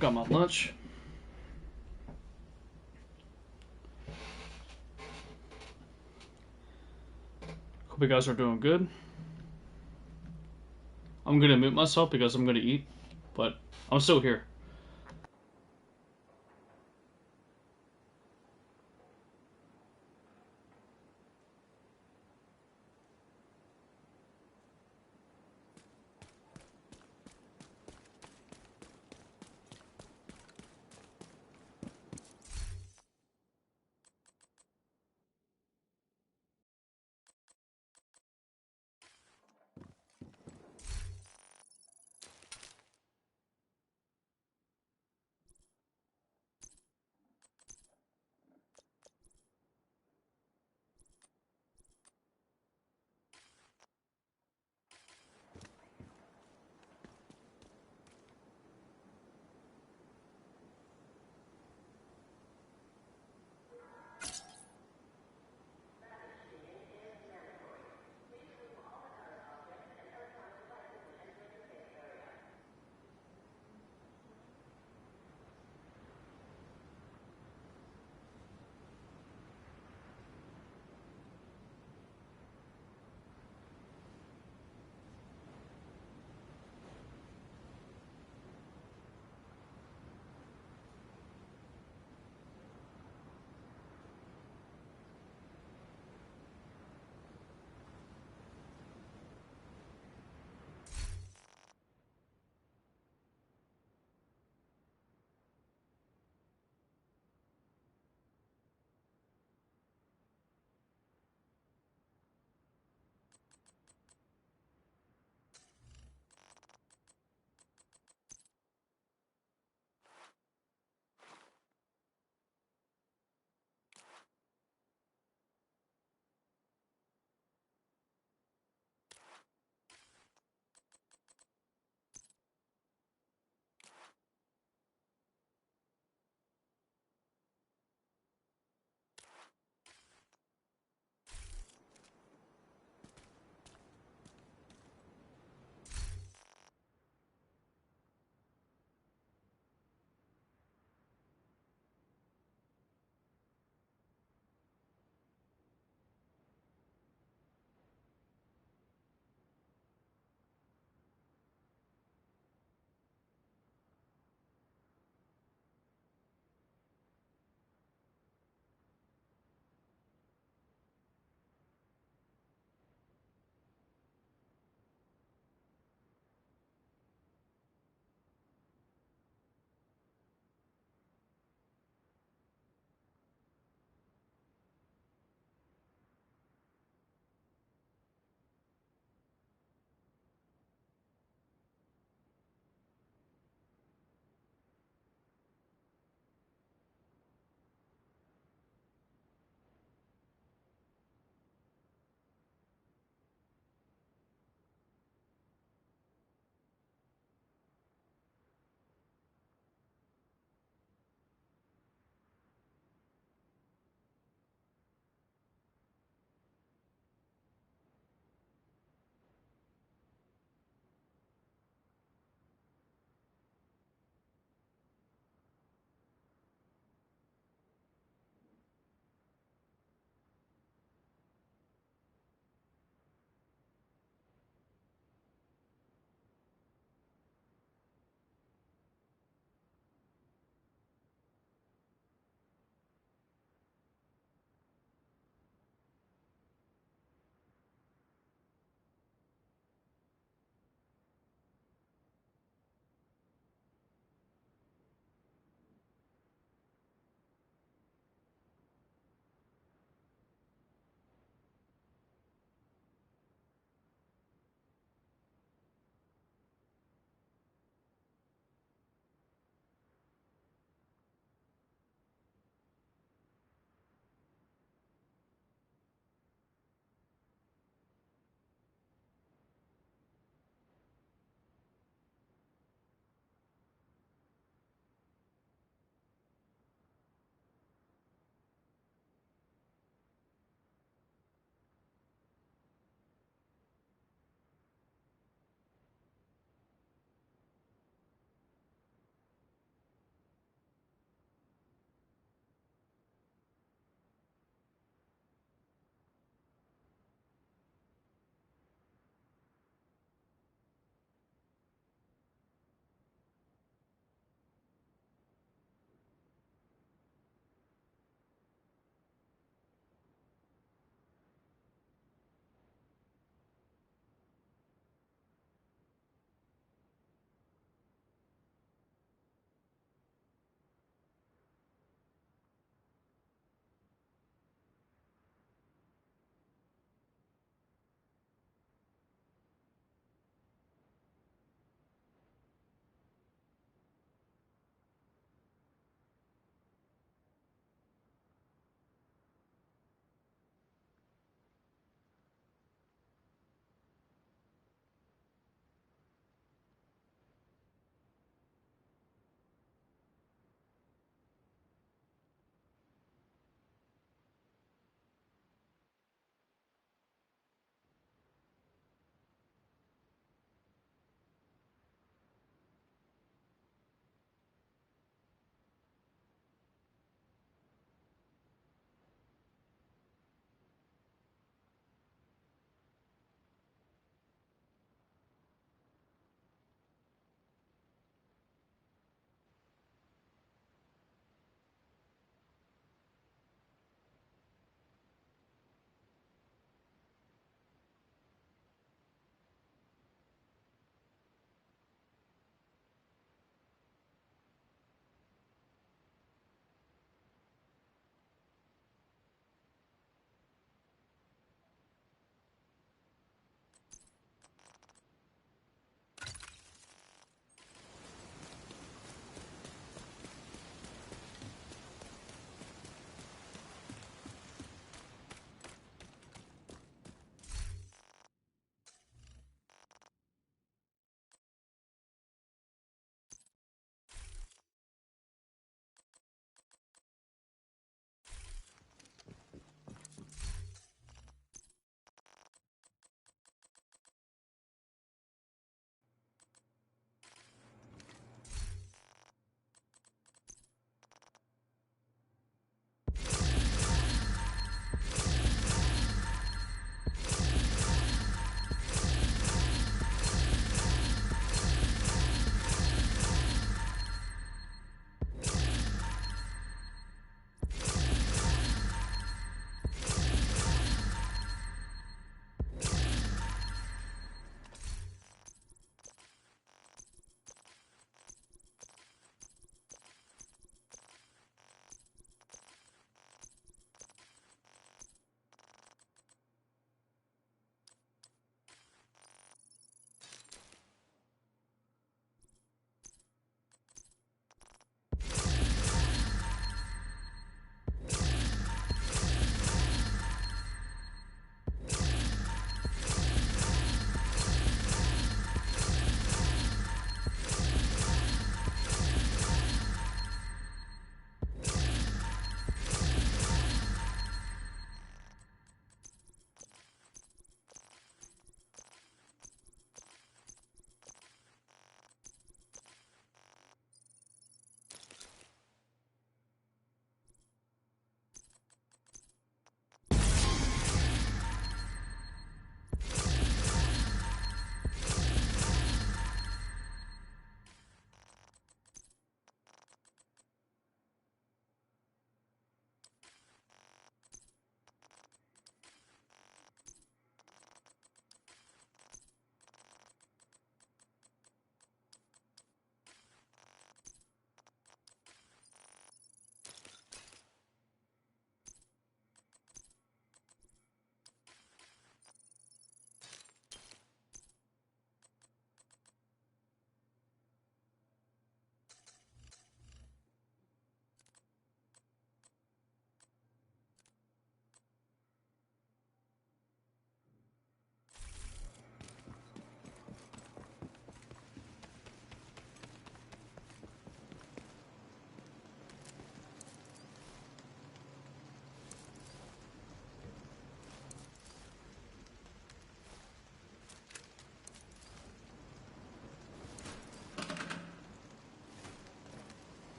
Got my lunch. Hope you guys are doing good. I'm gonna mute myself because I'm gonna eat, but I'm still here.